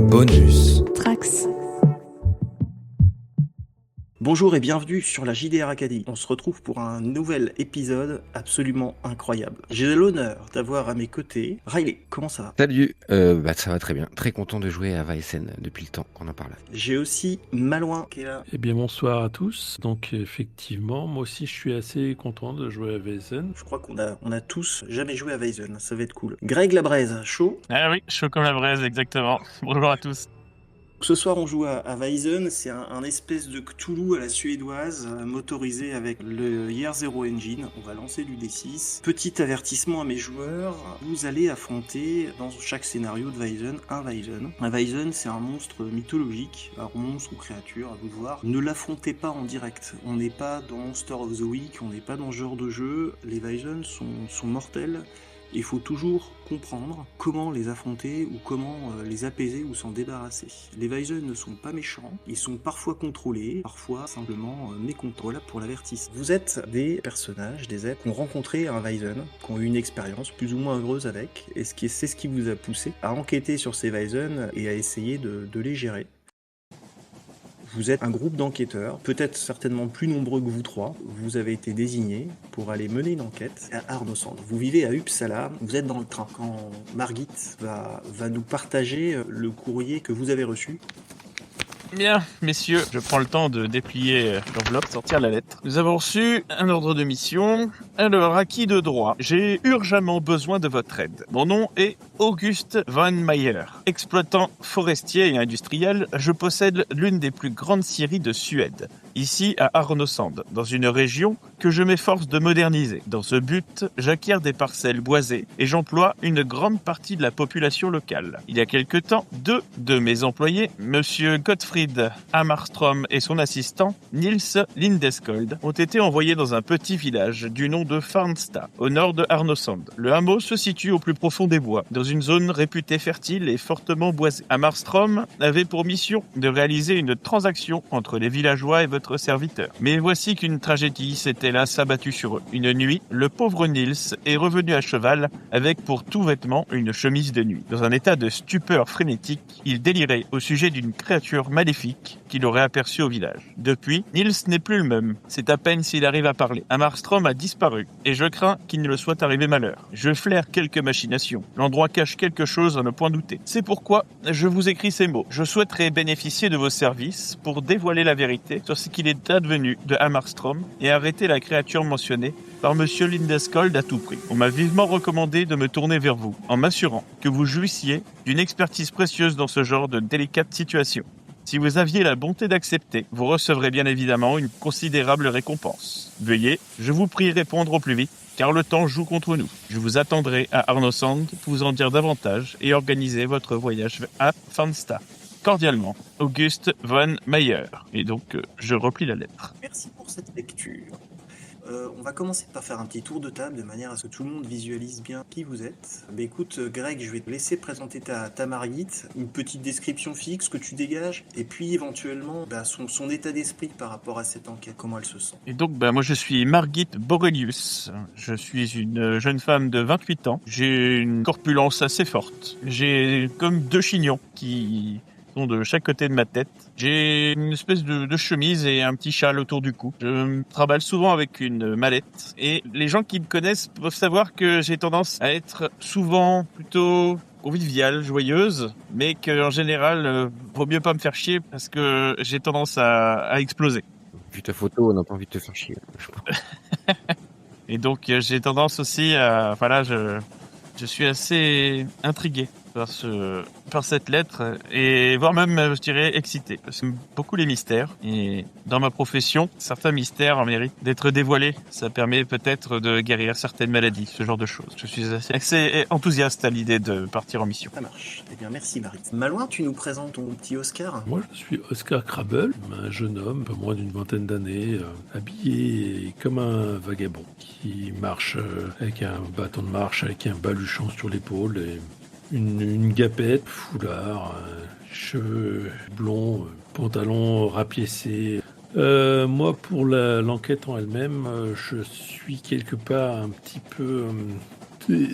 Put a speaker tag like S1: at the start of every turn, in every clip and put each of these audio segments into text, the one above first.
S1: Bonus.
S2: Trax.
S3: Bonjour et bienvenue sur la JDR Academy. On se retrouve pour un nouvel épisode absolument incroyable. J'ai l'honneur d'avoir à mes côtés Riley. Comment ça va ?
S1: Salut, ça va très bien. Très content de jouer à Weissen depuis le temps qu'on en parle.
S3: J'ai aussi Malouin qui est là.
S4: Eh bien bonsoir à tous. Donc effectivement, moi aussi je suis assez content de jouer à Weissen.
S3: Je crois qu'on a tous jamais joué à Weizen, ça va être cool. Greg Labraise, chaud ?
S5: Ah oui, chaud comme la braise, exactement. Bonjour à tous.
S3: Ce soir, on joue à Weizen, c'est un espèce de Cthulhu à la suédoise, motorisé avec le Year Zero Engine. On va lancer du D6. Petit avertissement à mes joueurs, vous allez affronter dans chaque scénario de Weizen un Weizen. Un Weizen, c'est un monstre mythologique, alors monstre ou créature, à vous de voir. Ne l'affrontez pas en direct. On n'est pas dans Monster of the Week, on n'est pas dans ce genre de jeu. Les Weizen sont mortels. Il faut toujours comprendre comment les affronter ou comment les apaiser ou s'en débarrasser. Les Weizen ne sont pas méchants, ils sont parfois contrôlés, parfois simplement mécontents. Voilà pour l'avertissement. Vous êtes des personnages, des êtres qui ont rencontré un Weizen, qui ont eu une expérience plus ou moins heureuse avec, et c'est ce qui vous a poussé à enquêter sur ces Weizen et à essayer de les gérer. Vous êtes un groupe d'enquêteurs, peut-être certainement plus nombreux que vous trois. Vous avez été désignés pour aller mener une enquête à Arnosand. Vous vivez à Uppsala, vous êtes dans le train. Quand Margit va nous partager le courrier que vous avez reçu.
S5: Bien, messieurs, je prends le temps de déplier l'enveloppe, sortir la lettre. Nous avons reçu un ordre de mission. Alors, à qui de droit ? J'ai urgemment besoin de votre aide. Mon nom est Auguste von Meyer. Exploitant forestier et industriel, je possède l'une des plus grandes scieries de Suède, ici à Arnosand, dans une région que je m'efforce de moderniser. Dans ce but, j'acquiers des parcelles boisées et j'emploie une grande partie de la population locale. Il y a quelque temps, deux de mes employés, monsieur Gottfried Hammarström et son assistant, Nils Lindeskold, ont été envoyés dans un petit village du nom de Farnstad, au nord de Arnosand. Le hameau se situe au plus profond des bois, dans une zone réputée fertile et fortement boisée. Hammarström avait pour mission de réaliser une transaction entre les villageois et votre serviteur. Mais voici qu'une tragédie s'est hélas abattue sur eux. Une nuit, le pauvre Nils est revenu à cheval avec pour tout vêtement une chemise de nuit. Dans un état de stupeur frénétique, il délirait au sujet d'une créature maléfique qu'il aurait aperçue au village. Depuis, Nils n'est plus le même. C'est à peine s'il arrive à parler. Hammarström a disparu et je crains qu'il ne le soit arrivé malheur. Je flaire quelques machinations. L'endroit cache quelque chose à ne point douter. C'est pourquoi je vous écris ces mots. Je souhaiterais bénéficier de vos services pour dévoiler la vérité sur ce qu'il est advenu de Hammarström et arrêter la créature mentionnée par monsieur Lindeskold à tout prix. On m'a vivement recommandé de me tourner vers vous, en m'assurant que vous jouissiez d'une expertise précieuse dans ce genre de délicate situation. Si vous aviez la bonté d'accepter, vous recevrez bien évidemment une considérable récompense. Veuillez, je vous prie, répondre au plus vite, car le temps joue contre nous. Je vous attendrai à Arnosand pour vous en dire davantage et organiser votre voyage à Farnstad. Cordialement, Auguste von Meyer. Et donc, je replie la lettre.
S3: Merci pour cette lecture. On va commencer par faire un petit tour de table de manière à ce que tout le monde visualise bien qui vous êtes. Mais écoute, Greg, je vais te laisser présenter ta Margit, une petite description fixe que tu dégages, et puis éventuellement son état d'esprit par rapport à cette enquête, comment elle se sent.
S5: Et donc, moi je suis Margit Borelius. Je suis une jeune femme de 28 ans. J'ai une corpulence assez forte. J'ai comme deux chignons qui de chaque côté de ma tête. J'ai une espèce de chemise et un petit châle autour du cou. Je me trimballe souvent avec une mallette. Et les gens qui me connaissent peuvent savoir que j'ai tendance à être souvent plutôt conviviale, joyeuse, mais qu'en général, vaut mieux pas me faire chier parce que j'ai tendance à exploser.
S1: Vu ta photo, on n'a pas envie de te faire chier.
S5: Et donc, j'ai tendance aussi à... Voilà, je suis assez intrigué par cette lettre, et voire même, je dirais, excité. J'aime beaucoup les mystères, et dans ma profession, certains mystères méritent d'être dévoilés. Ça permet peut-être de guérir certaines maladies, ce genre de choses. Je suis assez enthousiaste à l'idée de partir en mission.
S3: Ça marche. Eh bien, merci Marie. Malouin, tu nous présentes ton petit Oscar ?
S4: Moi je suis Oscar Krabel, un jeune homme, un peu moins d'une vingtaine d'années, habillé comme un vagabond, qui marche avec un bâton de marche, avec un baluchon sur l'épaule et une gapette, foulard, cheveux blonds, pantalon rapiécé. Moi, pour l'enquête en elle-même, je suis quelque part un petit peu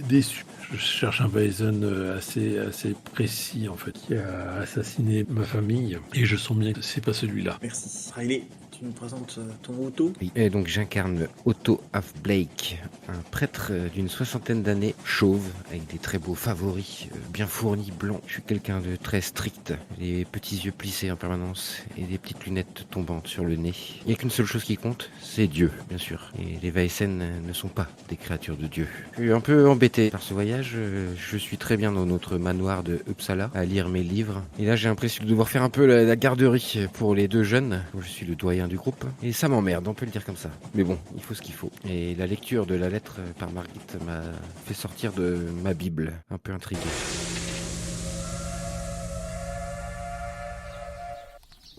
S4: déçu. Je cherche un Weizen assez précis, en fait, qui a assassiné ma famille. Et je sens bien que c'est pas celui-là.
S3: Merci. Riley, tu nous présentes ton auto.
S1: Oui. Et donc j'incarne Otto Af Blake, un prêtre d'une 60aine d'années, chauve, avec des très beaux favoris, bien fournis, blancs. Je suis quelqu'un de très strict, les petits yeux plissés en permanence et des petites lunettes tombantes sur le nez. Il n'y a qu'une seule chose qui compte, c'est Dieu, bien sûr. Et les Vaesen ne sont pas des créatures de Dieu. Je suis un peu embêté par ce voyage. Je suis très bien dans notre manoir de Uppsala, à lire mes livres. Et là j'ai l'impression de devoir faire un peu la garderie pour les deux jeunes. Je suis le doyen du groupe. Et ça m'emmerde, on peut le dire comme ça. Mais bon, il faut ce qu'il faut. Et la lecture de la lettre par Margit m'a fait sortir de ma Bible, un peu intrigué.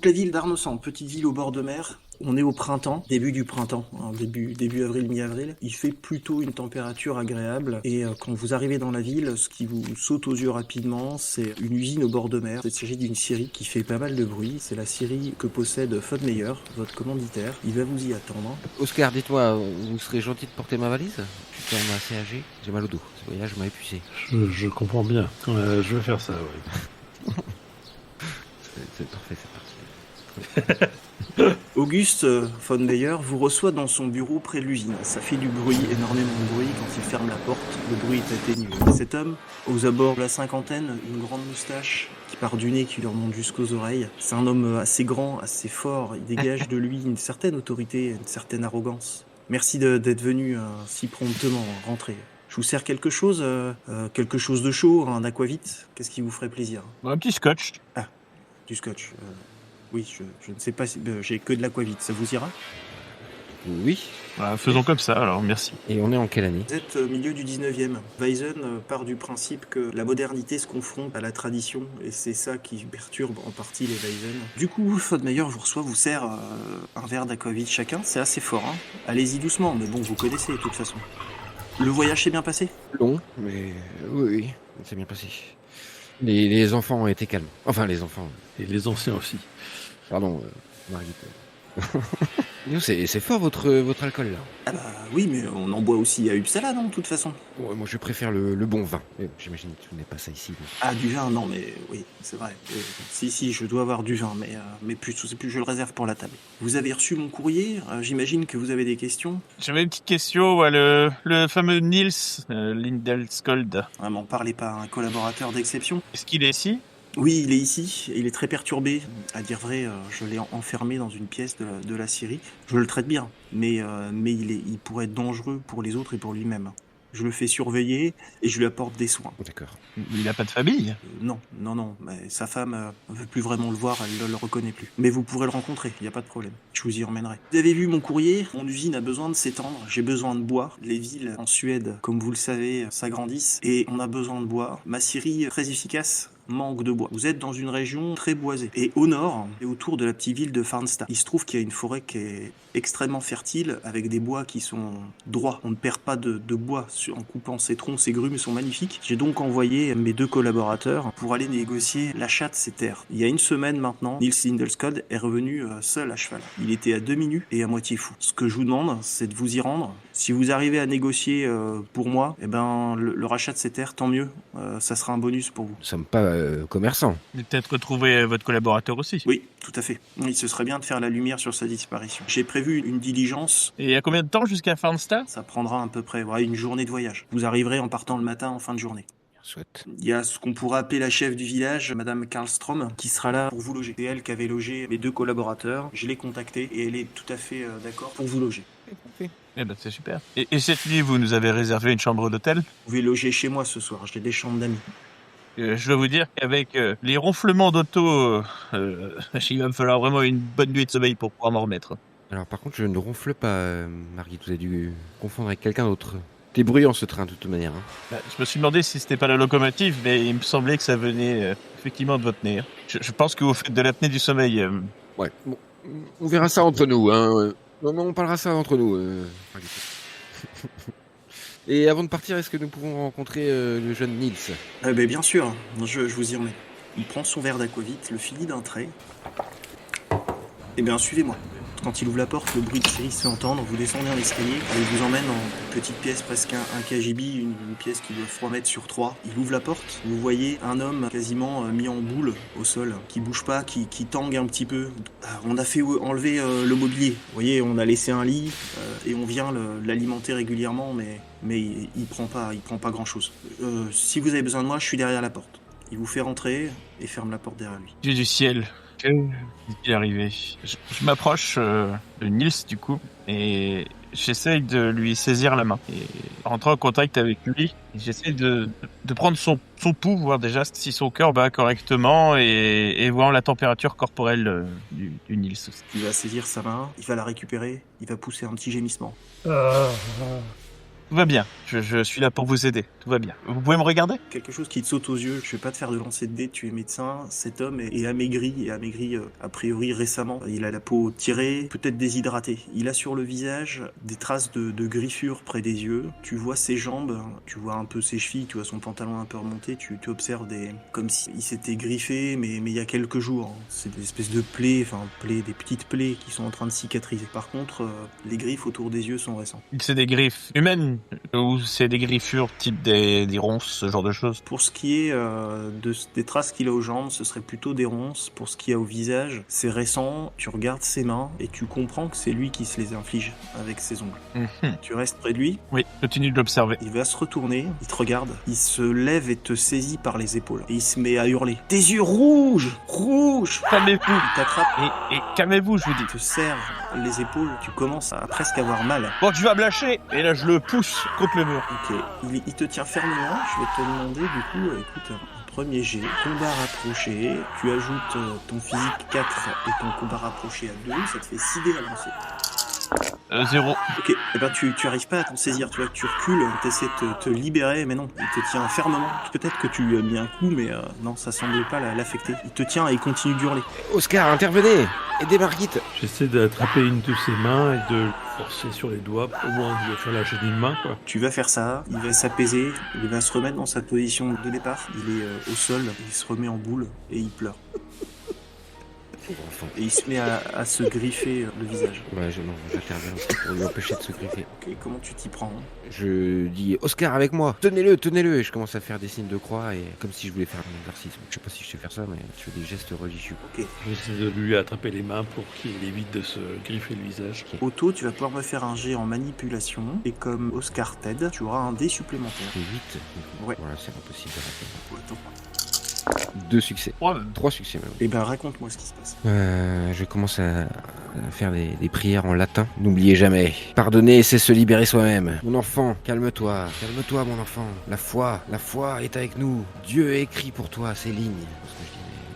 S3: La ville d'Arnossan, petite ville au bord de mer. On est au printemps, début du printemps, hein, début avril, mi-avril. Il fait plutôt une température agréable. Et quand vous arrivez dans la ville, ce qui vous saute aux yeux rapidement, c'est une usine au bord de mer. Il s'agit d'une scierie qui fait pas mal de bruit. C'est la scierie que possède Fodmeyer, votre commanditaire. Il va vous y attendre.
S1: Oscar, dis-toi, vous serez gentil de porter ma valise ? Je suis quand même assez âgé, j'ai mal au dos. Ce voyage m'a épuisé.
S4: Je comprends bien. Je vais faire ça, oui.
S1: C'est parfait, c'est parti.
S3: Auguste von Meyer vous reçoit dans son bureau près de l'usine. Ça fait du bruit, énormément de bruit. Quand il ferme la porte, le bruit est atténué. Cet homme, aux abords de la cinquantaine, une grande moustache qui part du nez, qui lui remonte jusqu'aux oreilles. C'est un homme assez grand, assez fort. Il dégage de lui une certaine autorité, une certaine arrogance. Merci d'être venu si promptement rentrer. Je vous sers quelque chose de chaud, un aquavit. Qu'est-ce qui vous ferait plaisir?
S5: Un petit scotch.
S3: Ah, du scotch. Oui, je ne sais pas si... j'ai que de l'aquavit, ça vous ira?
S1: Oui.
S5: Voilà, faisons comme ça, alors merci.
S1: Et on est en quelle année?
S3: Vous êtes au milieu du 19e. Weizen part du principe que la modernité se confronte à la tradition, et c'est ça qui perturbe en partie les Weizen. Du coup, Fodmeyer vous reçoit, vous sert un verre d'aquavit chacun, c'est assez fort, hein. Allez-y doucement, mais bon, vous connaissez de toute façon. Le voyage s'est bien passé?
S1: Long, mais oui, c'est bien passé. Les enfants ont été calmes. Enfin, les enfants.
S4: Et les anciens aussi.
S1: Pardon, Margit. C'est fort votre alcool là.
S3: Ah bah oui, mais on en boit aussi à Uppsala, non, de toute façon.
S1: Ouais, moi je préfère le bon vin. J'imagine que tu n'es pas ça ici. Donc.
S3: Ah, du vin, non, mais oui, c'est vrai. Si, je dois avoir du vin, mais plus, je le réserve pour la table. Vous avez reçu mon courrier, j'imagine que vous avez des questions.
S5: J'avais une petite question, ouais, le fameux Niels Lindelskold.
S3: Ah, m'en parlez pas, un collaborateur d'exception.
S5: Est-ce qu'il est ici?
S3: Oui, il est ici, il est très perturbé. À dire vrai, je l'ai enfermé dans une pièce de la Syrie. Je le traite bien, mais il pourrait être dangereux pour les autres et pour lui-même. Je le fais surveiller et je lui apporte des soins.
S1: D'accord.
S5: Il n'a pas de famille?
S3: Non, mais sa femme ne veut plus vraiment le voir, elle ne le reconnaît plus. Mais vous pourrez le rencontrer, il n'y a pas de problème. Je vous y emmènerai. Vous avez vu mon courrier? Mon usine a besoin de s'étendre, j'ai besoin de bois. Les villes en Suède, comme vous le savez, s'agrandissent et on a besoin de bois. Ma scierie, très efficace, manque de bois. Vous êtes dans une région très boisée. Et au nord, et autour de la petite ville de Farnstad, il se trouve qu'il y a une forêt qui est extrêmement fertile, avec des bois qui sont droits. On ne perd pas de bois en coupant ces troncs, ces grumes sont magnifiques. J'ai donc envoyé mes 2 collaborateurs pour aller négocier l'achat de ces terres. Il y a une semaine maintenant, Niels Lindelskold est revenu seul à cheval. Il était à demi nu et à moitié fou. Ce que je vous demande, c'est de vous y rendre. Si vous arrivez à négocier pour moi, eh ben, le rachat de ces terres, tant mieux. Ça sera un bonus pour vous.
S1: Nous sommes pas commerçants.
S5: Et peut-être retrouver votre collaborateur aussi.
S3: Oui, tout à fait. Oui, ce serait bien de faire la lumière sur sa disparition. J'ai prévu une diligence.
S5: Et il y a combien de temps jusqu'à Farnstad?
S3: Ça prendra à peu près une journée de voyage. Vous arriverez en partant le matin en fin de journée.
S1: Soit.
S3: Il y a ce qu'on pourrait appeler la chef du village, Madame Karlstrom, qui sera là pour vous loger. C'est elle qui avait logé mes 2 collaborateurs. Je l'ai contactée et elle est tout à fait d'accord pour vous loger.
S5: Eh ben c'est super. Et cette nuit, vous nous avez réservé une chambre d'hôtel?
S3: Vous pouvez loger chez moi ce soir, j'ai des chambres d'amis.
S5: Je dois vous dire qu'avec les ronflements d'auto, il va me falloir vraiment une bonne nuit de sommeil pour pouvoir m'en remettre.
S1: Alors par contre, je ne ronfle pas, Margit. Vous avez dû confondre avec quelqu'un d'autre. T'es bruyant ce train de toute manière. Hein.
S5: Je me suis demandé si c'était pas la locomotive, mais il me semblait que ça venait effectivement de votre nez. Hein. Je pense que vous faites de l'apnée du sommeil.
S1: Ouais. Bon, on verra ça entre nous. Hein. Non, on parlera ça entre nous. Margit. Et avant de partir, est-ce que nous pouvons rencontrer le jeune Niels?
S3: Ben, bien sûr, je vous y remets. Il prend son verre d'aquavit, le finit d'un trait. Eh bien, suivez-moi. Quand il ouvre la porte, le bruit de série se fait entendre. Vous descendez un escalier et il vous emmène dans une petite pièce, presque un KGB, une pièce qui doit 3 mètres sur 3. Il ouvre la porte. Vous voyez un homme quasiment mis en boule au sol, qui bouge pas, qui tangue un petit peu. On a fait enlever le mobilier. Vous voyez, on a laissé un lit et on vient l'alimenter régulièrement, mais il prend pas grand chose. Si vous avez besoin de moi, je suis derrière la porte. Il vous fait rentrer et ferme la porte derrière lui.
S5: Dieu du ciel, que est-il arrivé? Je m'approche de Nils du coup et j'essaye de lui saisir la main. Et en rentrant en contact avec lui, j'essaie de prendre son pouls, voir déjà si son cœur bat correctement et voir la température corporelle du Nils aussi.
S3: Il va saisir sa main, il va la récupérer, il va pousser un petit gémissement.
S5: Tout va bien, je suis là pour vous aider, tout va bien. Vous pouvez me regarder?
S3: Quelque chose qui te saute aux yeux, je vais pas te faire de lancer de dés, tu es médecin, cet homme est amaigri, a priori récemment. Il a la peau tirée, peut-être déshydratée. Il a sur le visage des traces de griffures près des yeux. Tu vois ses jambes, tu vois un peu ses chevilles, tu vois son pantalon un peu remonté, tu observes comme s'il s'était griffé, mais il y a quelques jours. C'est des espèces de plaies, des petites plaies qui sont en train de cicatriser. Par contre, les griffes autour des yeux sont récents.
S5: C'est des griffes humaines ou c'est des griffures type des ronces, ce genre de choses?
S3: Pour ce qui est des traces qu'il a aux jambes, ce serait plutôt des ronces. Pour ce qui est au visage, c'est récent. Tu regardes ses mains et tu comprends que c'est lui qui se les inflige avec ses ongles. Tu restes près de lui.
S5: Oui, continue de l'observer.
S3: Il va se retourner, il te regarde, il se lève et te saisit par les épaules. Et il se met à hurler. Tes yeux rouges! Rouges!
S5: Calmez-vous!
S3: Il t'attrape
S5: et calmez-vous, je vous dis.
S3: Il te serre les épaules. Tu commences à presque avoir mal.
S5: Bon, tu vas me lâcher! Et là, je le pousse contre le mur.
S3: Ok, il te tient fermement. Je vais te demander du coup, écoute, un premier jet, combat rapproché. Tu ajoutes ton physique 4 et ton combat rapproché à 2. Ça te fait 6 dés à lancer.
S5: 0.
S3: Ok, et ben tu arrives pas à t'en saisir, tu vois que tu recules, t'essaies de te libérer, mais non, il te tient fermement. Peut-être que tu lui as mis un coup, mais non, ça semble pas l'affecter. Il te tient et il continue d'hurler.
S1: Oscar, intervenez! Aidez Margit!
S4: J'essaie d'attraper une de ses mains et de le forcer sur les doigts, au moins de le faire lâcher d'une main, quoi.
S3: Tu vas faire ça, il va s'apaiser, il va se remettre dans sa position de départ. Il est au sol, il se remet en boule et il pleure.
S1: Enfant.
S3: Et il se met à se griffer le visage.
S1: Ouais, j'interviens pour lui empêcher de se griffer.
S3: Ok, comment tu t'y prends?
S1: Je dis Oscar avec moi, tenez-le, et je commence à faire des signes de croix et comme si je voulais faire un exorcisme. Je sais pas si je sais faire ça, mais je fais des gestes religieux.
S3: Ok.
S4: J'essaie de lui attraper les mains pour qu'il évite de se griffer le visage.
S3: Otto, tu vas pouvoir me faire un jet en manipulation et comme Oscar t'aide, tu auras un dé supplémentaire.
S1: C'est 8.
S3: Ouais.
S1: Voilà, c'est impossible de rater.
S3: Attends.
S1: 2 succès.
S5: 3
S1: succès même.
S3: Eh ben raconte-moi ce qui se passe.
S1: Je commence à faire des prières en latin. N'oubliez jamais, pardonner, c'est se libérer soi-même. Mon enfant, calme-toi mon enfant. La foi est avec nous. Dieu a écrit pour toi ces lignes.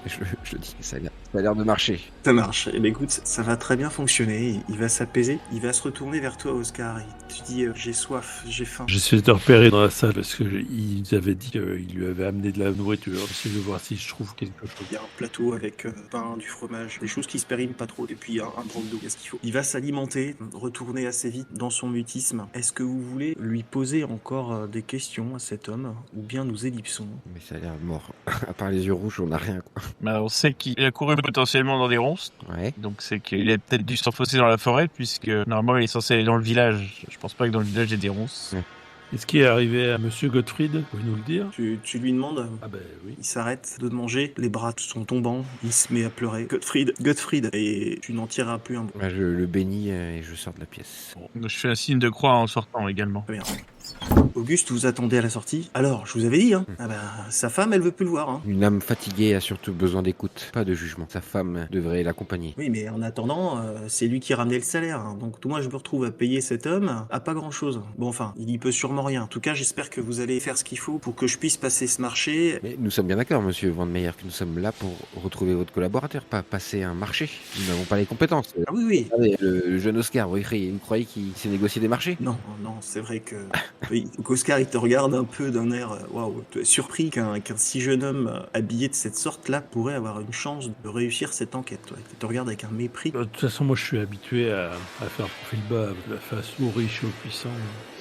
S1: Je le dis, ça a l'air de marcher.
S3: Ça marche. Eh ben écoute, ça va très bien fonctionner. Il va s'apaiser. Il va se retourner vers toi, Oscar. Il te dit j'ai soif, j'ai faim.
S4: J'essaie de te repérer dans la salle parce qu'ils avaient dit qu'il lui avait amené de la nourriture. J'essaie de voir si je trouve quelque chose.
S3: Il y a un plateau avec pain, du fromage, des choses qui se périment pas trop. Et puis un broc d'eau, qu'est-ce qu'il faut. Il va s'alimenter, retourner assez vite dans son mutisme. Est-ce que vous voulez lui poser encore des questions à cet homme ou bien nous ellipsons?
S1: Mais ça a l'air mort. À part les yeux rouges, on n'a rien quoi.
S5: Bah, on sait qu'il a couru potentiellement dans des ronces,
S1: Ouais.
S5: donc c'est qu'il a peut-être dû s'enfoncer dans la forêt, puisque normalement il est censé aller dans le village. Je pense pas que dans le village il y ait des ronces.
S1: Ouais.
S4: Est-ce qui est arrivé à Monsieur Gottfried? Vous pouvez nous le dire?
S3: Tu lui demandes.
S4: Ah ben oui.
S3: Il s'arrête de manger, les bras sont tombants, il se met à pleurer. Gottfried, et tu n'en tireras plus un mot.
S1: Bah, je le bénis et je sors de la pièce.
S5: Je fais un signe de croix en sortant également.
S3: Très bien. Auguste, vous attendez à la sortie? Alors, je vous avais dit, sa femme, elle veut plus le voir, hein.
S1: Une âme fatiguée a surtout besoin d'écoute, pas de jugement. Sa femme devrait l'accompagner.
S3: Oui, mais en attendant, c'est lui qui ramenait le salaire, hein. Donc moi, je me retrouve à payer cet homme à pas grand-chose. Bon, enfin, il y peut sûrement rien. En tout cas, j'espère que vous allez faire ce qu'il faut pour que je puisse passer ce marché.
S1: Mais nous sommes bien d'accord, monsieur Van Meyer, que nous sommes là pour retrouver votre collaborateur, pas passer un marché. Nous n'avons pas les compétences.
S3: Ah oui, oui.
S1: Regardez, le jeune Oscar, vous croyez qu'il sait négocier des marchés?
S3: Non, c'est vrai que... Oui, donc Oscar, il te regarde un peu d'un air... Waouh, tu es surpris qu'un si jeune homme habillé de cette sorte-là pourrait avoir une chance de réussir cette enquête. Toi. Il te regarde avec un mépris.
S4: De toute façon, moi je suis habitué à faire profil bas, la face aux riches et aux puissants.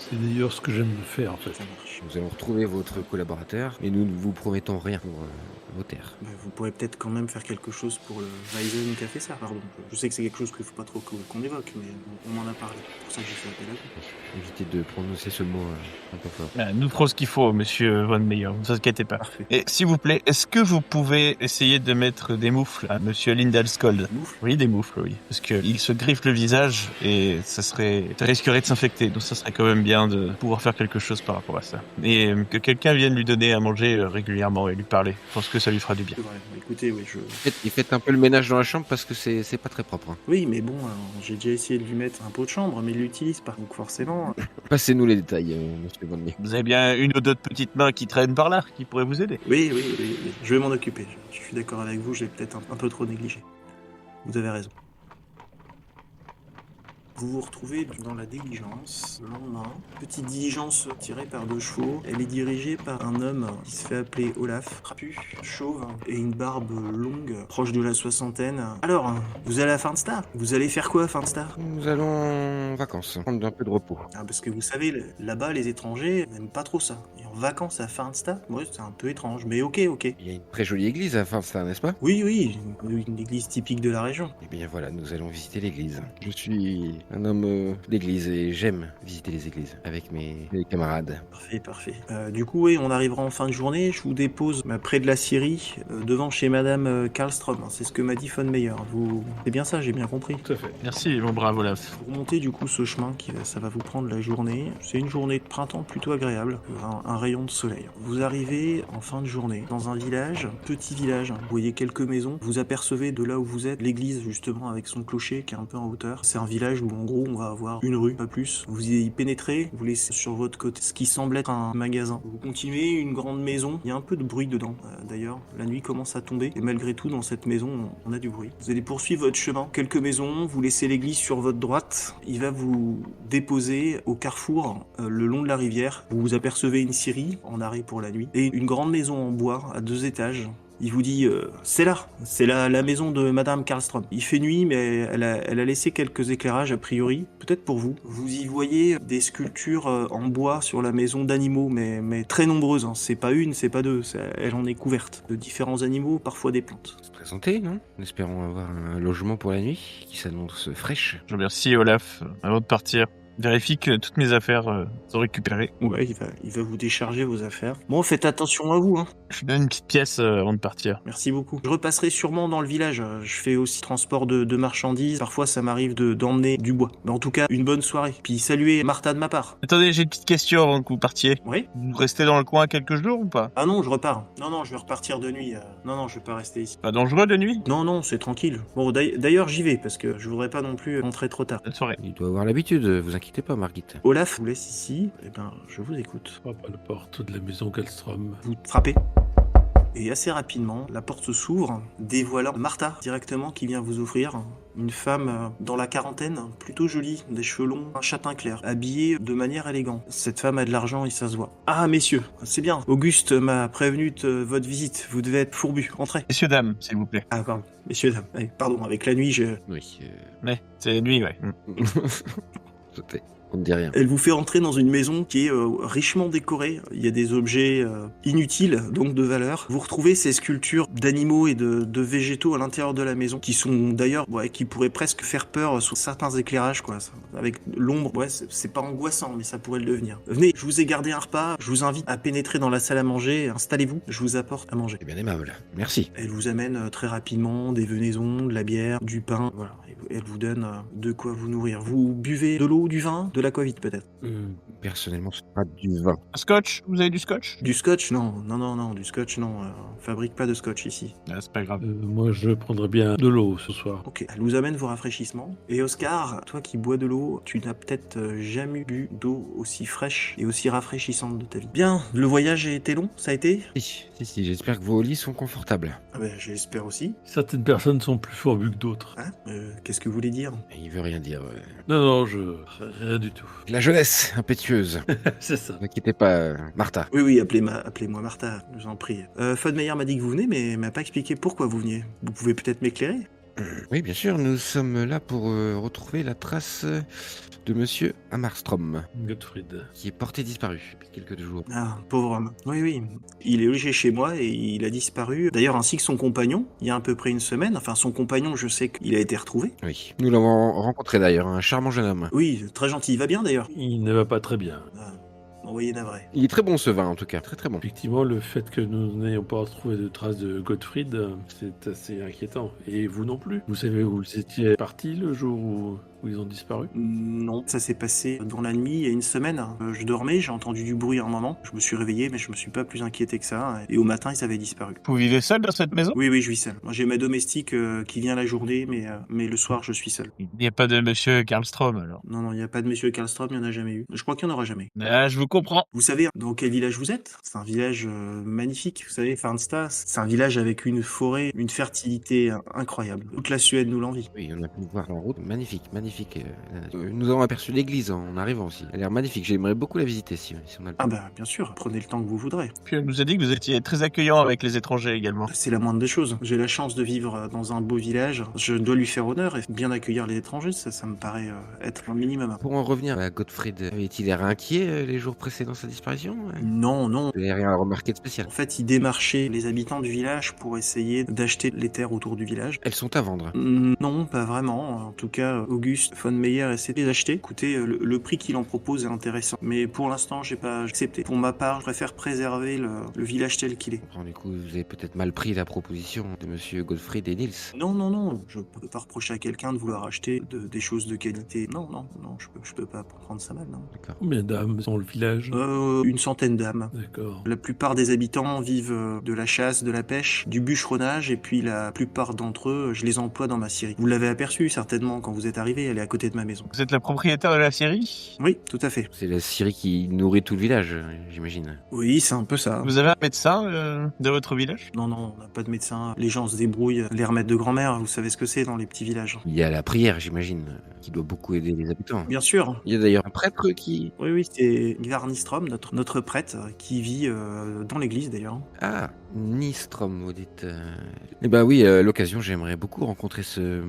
S4: C'est d'ailleurs ce que j'aime faire en fait.
S3: Ça marche.
S1: Nous allons retrouver votre collaborateur, et nous ne vous promettons rien pour vos terres.
S3: Bah, vous pourrez peut-être quand même faire quelque chose pour le Weizen qui a fait ça, pardon. Je sais que c'est quelque chose qu'il faut pas trop qu'on évoque, mais on m'en a parlé. C'est pour ça que j'ai fait appel à vous.
S1: Évitez de prononcer ce mot un peu fort.
S5: Nous ferons ce qu'il faut, monsieur Von Meyer, ne vous inquiétez pas.
S3: Parfait.
S5: Et s'il vous plaît, est-ce que vous pouvez essayer de mettre des moufles à monsieur Lindelskold?
S3: Moufle.
S5: Oui, des moufles, oui. Parce qu'il se griffe le visage et ça risquerait de s'infecter. Donc ça serait quand même bien de pouvoir faire quelque chose par rapport à ça. Et que quelqu'un vienne lui donner à manger régulièrement et lui parler. Je pense que ça lui fera du bien.
S3: C'est vrai. Écoutez, oui,
S1: Faites un peu le ménage dans la chambre parce que c'est pas très propre. Hein.
S3: Oui, mais bon, j'ai déjà essayé de lui mettre un pot de chambre, mais il l'utilise pas. Donc forcément...
S1: Passez-nous les détails, monsieur Von Meyer.
S5: Vous avez bien une ou deux petites mains qui traînent par là, qui pourraient vous aider.
S3: Oui. Je vais m'en occuper. Je suis d'accord avec vous, j'ai peut-être un peu trop négligé. Vous avez raison. Vous vous retrouvez dans la diligence, le lendemain. Petite diligence tirée par 2 chevaux. Elle est dirigée par un homme qui se fait appeler Olaf, trapu, chauve et une barbe longue, proche de la soixantaine. Alors, vous allez à Farnstar? Vous allez faire quoi à Farnstar?
S1: Nous allons en vacances, prendre un peu de repos.
S3: Parce que vous savez, là-bas, les étrangers n'aiment pas trop ça. Et en vacances à Farnstar, ouais, c'est un peu étrange, mais ok.
S1: Il y a une très jolie église à Farnstar, n'est-ce pas?
S3: Oui, une église typique de la région.
S1: Eh bien voilà, nous allons visiter l'église. Je suis un homme d'église et j'aime visiter les églises avec mes camarades.
S3: Parfait. Du coup, oui, on arrivera en fin de journée. Je vous dépose près de la scierie, devant chez Madame Karlström. C'est ce que m'a dit Von Meyer. C'est bien ça, j'ai bien compris.
S4: Tout à fait.
S5: Merci, mon brave Olaf.
S3: Vous remontez du coup ce chemin, ça va vous prendre la journée. C'est une journée de printemps plutôt agréable, un rayon de soleil. Vous arrivez en fin de journée dans un village, petit village. Vous voyez quelques maisons. Vous apercevez de là où vous êtes l'église justement avec son clocher qui est un peu en hauteur. C'est un village où en gros on va avoir une rue, pas plus. Vous y pénétrez, vous laissez sur votre côté ce qui semble être un magasin. Vous continuez, une grande maison. Il y a un peu de bruit dedans. D'ailleurs, la nuit commence à tomber et malgré tout dans cette maison on a du bruit. Vous allez poursuivre votre chemin. Quelques maisons, vous laissez l'église sur votre droite. Il va vous déposer au carrefour le long de la rivière. Vous vous apercevez une scierie en arrêt pour la nuit et une grande maison en bois à 2 étages. Il vous dit, c'est la maison de Madame Karlström. Il fait nuit, mais elle a laissé quelques éclairages a priori, peut-être pour vous. Vous y voyez des sculptures en bois sur la maison d'animaux, mais très nombreuses. Hein. C'est pas une, c'est pas deux, elle en est couverte. De différents animaux, parfois des plantes.
S1: Se présenter, non? Espérons avoir un logement pour la nuit qui s'annonce fraîche.
S5: Je remercie Olaf. Avant de partir, vérifie que toutes mes affaires sont récupérées.
S3: Ouais, il va vous décharger vos affaires. Bon, faites attention à vous, hein.
S5: Je donne une petite pièce avant de partir.
S3: Merci beaucoup. Je repasserai sûrement dans le village. Je fais aussi transport de marchandises. Parfois, ça m'arrive d'emmener du bois. Mais en tout cas, une bonne soirée. Puis saluez Martha de ma part.
S5: Attendez, j'ai une petite question avant que vous partiez.
S3: Oui?
S5: Vous restez dans le coin quelques jours ou pas?
S3: Ah non, je repars. Non, je vais repartir de nuit. Non, je vais pas rester ici.
S5: Pas dangereux de nuit?
S3: Non, c'est tranquille. Bon, d'ailleurs, j'y vais parce que je voudrais pas non plus rentrer trop tard.
S5: Bonne soirée.
S1: Il doit avoir l'habitude, vous inquiétez pas, Margit.
S3: Olaf vous laisse ici. Eh ben, je vous écoute.
S4: Frappe à la porte de la maison Karlström.
S3: Vous frappez. Et assez rapidement, la porte s'ouvre, dévoilant Martha directement qui vient vous offrir. Une femme dans la quarantaine, plutôt jolie, des cheveux longs, un châtain clair, habillée de manière élégante. Cette femme a de l'argent et ça se voit. Ah messieurs, c'est bien. Auguste m'a prévenu de votre visite. Vous devez être fourbus. Entrez.
S5: Messieurs, dames, s'il vous plaît.
S3: Ah pardon, messieurs, dames. Allez, pardon, avec la nuit,
S1: Oui,
S5: Ouais, c'est nuit, ouais.
S1: sauté. On ne dit rien.
S3: Elle vous fait entrer dans une maison qui est richement décorée. Il y a des objets inutiles, donc de valeur. Vous retrouvez ces sculptures d'animaux et de végétaux à l'intérieur de la maison, qui sont d'ailleurs, qui pourraient presque faire peur sous certains éclairages, quoi. Avec l'ombre, c'est pas angoissant, mais ça pourrait le devenir. Venez, je vous ai gardé un repas. Je vous invite à pénétrer dans la salle à manger. Installez-vous, je vous apporte à manger.
S1: C'est bien aimable. Merci.
S3: Elle vous amène très rapidement des venaisons, de la bière, du pain, voilà. Elle vous donne de quoi vous nourrir. Vous buvez de l'eau, du vin, de l'aquavite peut-être.
S1: Personnellement, ce sera du vin.
S5: Un scotch? Vous avez du scotch?
S3: Du scotch? Non, du scotch non. On fabrique pas de scotch ici.
S5: Ah, c'est pas grave.
S4: Moi, je prendrais bien de l'eau ce soir.
S3: Ok, elle vous amène vos rafraîchissements. Et Oscar, toi qui bois de l'eau, tu n'as peut-être jamais bu d'eau aussi fraîche et aussi rafraîchissante de ta vie. Bien, le voyage a été long, ça a été?
S1: Si, j'espère que vos lits sont confortables.
S3: Ah ben, j'espère aussi.
S4: Certaines personnes sont plus fourbues que d'autres.
S3: Hein qu'est-ce que vous voulez dire?
S1: Il veut rien dire.
S4: Non, rien du tout.
S1: La jeunesse impétueuse.
S4: C'est ça.
S1: Ne inquiétez pas, Martha.
S3: Oui, appelez-moi Martha, je vous en prie. Von Meyer m'a dit que vous venez, mais m'a pas expliqué pourquoi vous veniez. Vous pouvez peut-être m'éclairer?
S1: Oui, bien sûr, nous sommes là pour retrouver la trace de Monsieur Hammarstrom,
S4: Gottfried.
S1: qui est porté disparu depuis quelques jours.
S3: Ah, pauvre homme. Oui, oui. Il est logé chez moi et il a disparu. D'ailleurs, ainsi que son compagnon, il y a à peu près une semaine. Enfin, son compagnon, je sais qu'il a été retrouvé.
S1: Oui, nous l'avons rencontré d'ailleurs, un charmant jeune homme.
S3: Oui, très gentil. Il va bien d'ailleurs.
S4: Il ne va pas très bien.
S3: Ah, envoyé navré.
S1: Il est très bon ce vin en tout cas, très très bon.
S4: Effectivement, le fait que nous n'ayons pas retrouvé de traces de Gottfried, c'est assez inquiétant. Et vous non plus. Vous savez où vous étiez parti le jour où ils ont disparu?
S3: Non, ça s'est passé dans la nuit il y a une semaine. Je dormais, j'ai entendu du bruit à un moment. Je me suis réveillé, mais je me suis pas plus inquiété que ça. Et au matin, ils avaient disparu.
S5: Vous vivez seul dans cette maison?
S3: Oui, je vis seul. Moi, j'ai ma domestique qui vient la journée, mais le soir, je suis seul.
S5: Il n'y a pas de monsieur Karlstrom, alors.
S3: Non, il n'y a pas de monsieur Karlstrom, il n'y en a jamais eu. Je crois qu'il n'y en aura jamais.
S5: Ah, je vous comprends.
S3: Vous savez dans quel village vous êtes? C'est un village magnifique. Vous savez, Farnsta, c'est un village avec une forêt, une fertilité incroyable. Toute la Suède nous l'envie.
S1: Oui, on a pu le voir en route, magnifique, magnifique. Nous avons aperçu l'église en arrivant aussi. Elle a l'air magnifique, j'aimerais beaucoup la visiter si on a le temps.
S3: Ah bah, bien sûr, prenez le temps que vous voudrez.
S5: Puis on nous a dit que vous étiez très accueillant avec les étrangers également.
S3: C'est la moindre des choses. J'ai la chance de vivre dans un beau village. Je dois lui faire honneur et bien accueillir les étrangers. Ça me paraît être un minimum.
S1: Pour en revenir à Gottfried, avait-il l'air inquiet les jours précédant sa disparition?
S3: Non.
S1: Vous n'avez rien à remarquer de spécial.
S3: En fait, il démarchait les habitants du village pour essayer d'acheter les terres autour du village.
S1: Elles sont à vendre.
S3: Non, pas vraiment. En tout cas, Auguste von Meyer essaie de les acheter. Écoutez, le prix qu'il en propose est intéressant. Mais pour l'instant, j'ai pas accepté. Pour ma part, je préfère préserver le village tel qu'il est.
S1: Du coup, vous avez peut-être mal pris la proposition de Monsieur Gottfried et Nils.
S3: Non. Je peux pas reprocher à quelqu'un de vouloir acheter des choses de qualité. Non. Je peux pas prendre ça mal, non.
S1: D'accord.
S4: Combien d'âmes dans le village?
S3: Une centaine d'âmes.
S4: D'accord.
S3: La plupart des habitants vivent de la chasse, de la pêche, du bûcheronnage, et puis la plupart d'entre eux, je les emploie dans ma scierie. Vous l'avez aperçu certainement quand vous êtes arrivé, elle est à côté de ma maison.
S5: Vous êtes la propriétaire de la scierie?
S3: Oui, tout à fait.
S1: C'est la scierie qui nourrit tout le village, j'imagine.
S3: Oui, c'est un peu ça.
S5: Vous avez un médecin de votre village?
S3: Non, on n'a pas de médecin. Les gens se débrouillent. Les remèdes de grand-mère, vous savez ce que c'est dans les petits villages.
S1: Il y a la prière, j'imagine, qui doit beaucoup aider les habitants.
S3: Bien sûr.
S1: Il y a d'ailleurs un prêtre qui...
S3: Oui, c'est Ivar Nistrom, notre prêtre, qui vit dans l'église d'ailleurs.
S1: Ah, Nistrom, vous dites. Eh ben oui, à l'occasion, j'aimerais beaucoup rencontrer ce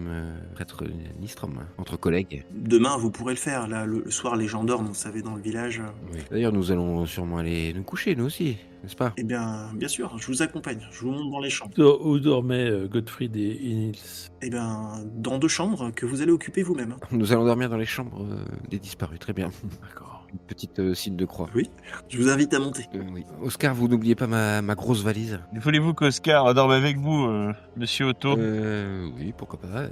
S1: prêtre Nistrom, entre collègues.
S3: Demain, vous pourrez le faire. Là, le soir, les gens dorment, vous savez, dans le village.
S1: Oui. D'ailleurs, nous allons sûrement aller nous coucher, nous aussi, n'est-ce pas?
S3: Eh bien sûr, je vous accompagne. Je vous monte dans les chambres.
S4: Où dormaient Gottfried et Nils?
S3: Eh bien, dans 2 chambres que vous allez occuper vous-même.
S1: Nous allons dormir dans les chambres des disparus, très bien.
S4: D'accord.
S1: Une petite signe de croix.
S3: Oui, je vous invite à monter.
S1: Oui. Oscar, vous n'oubliez pas ma grosse valise?
S5: Voulez-vous qu'Oscar dorme avec vous, monsieur Otto?
S1: Oui, pourquoi pas.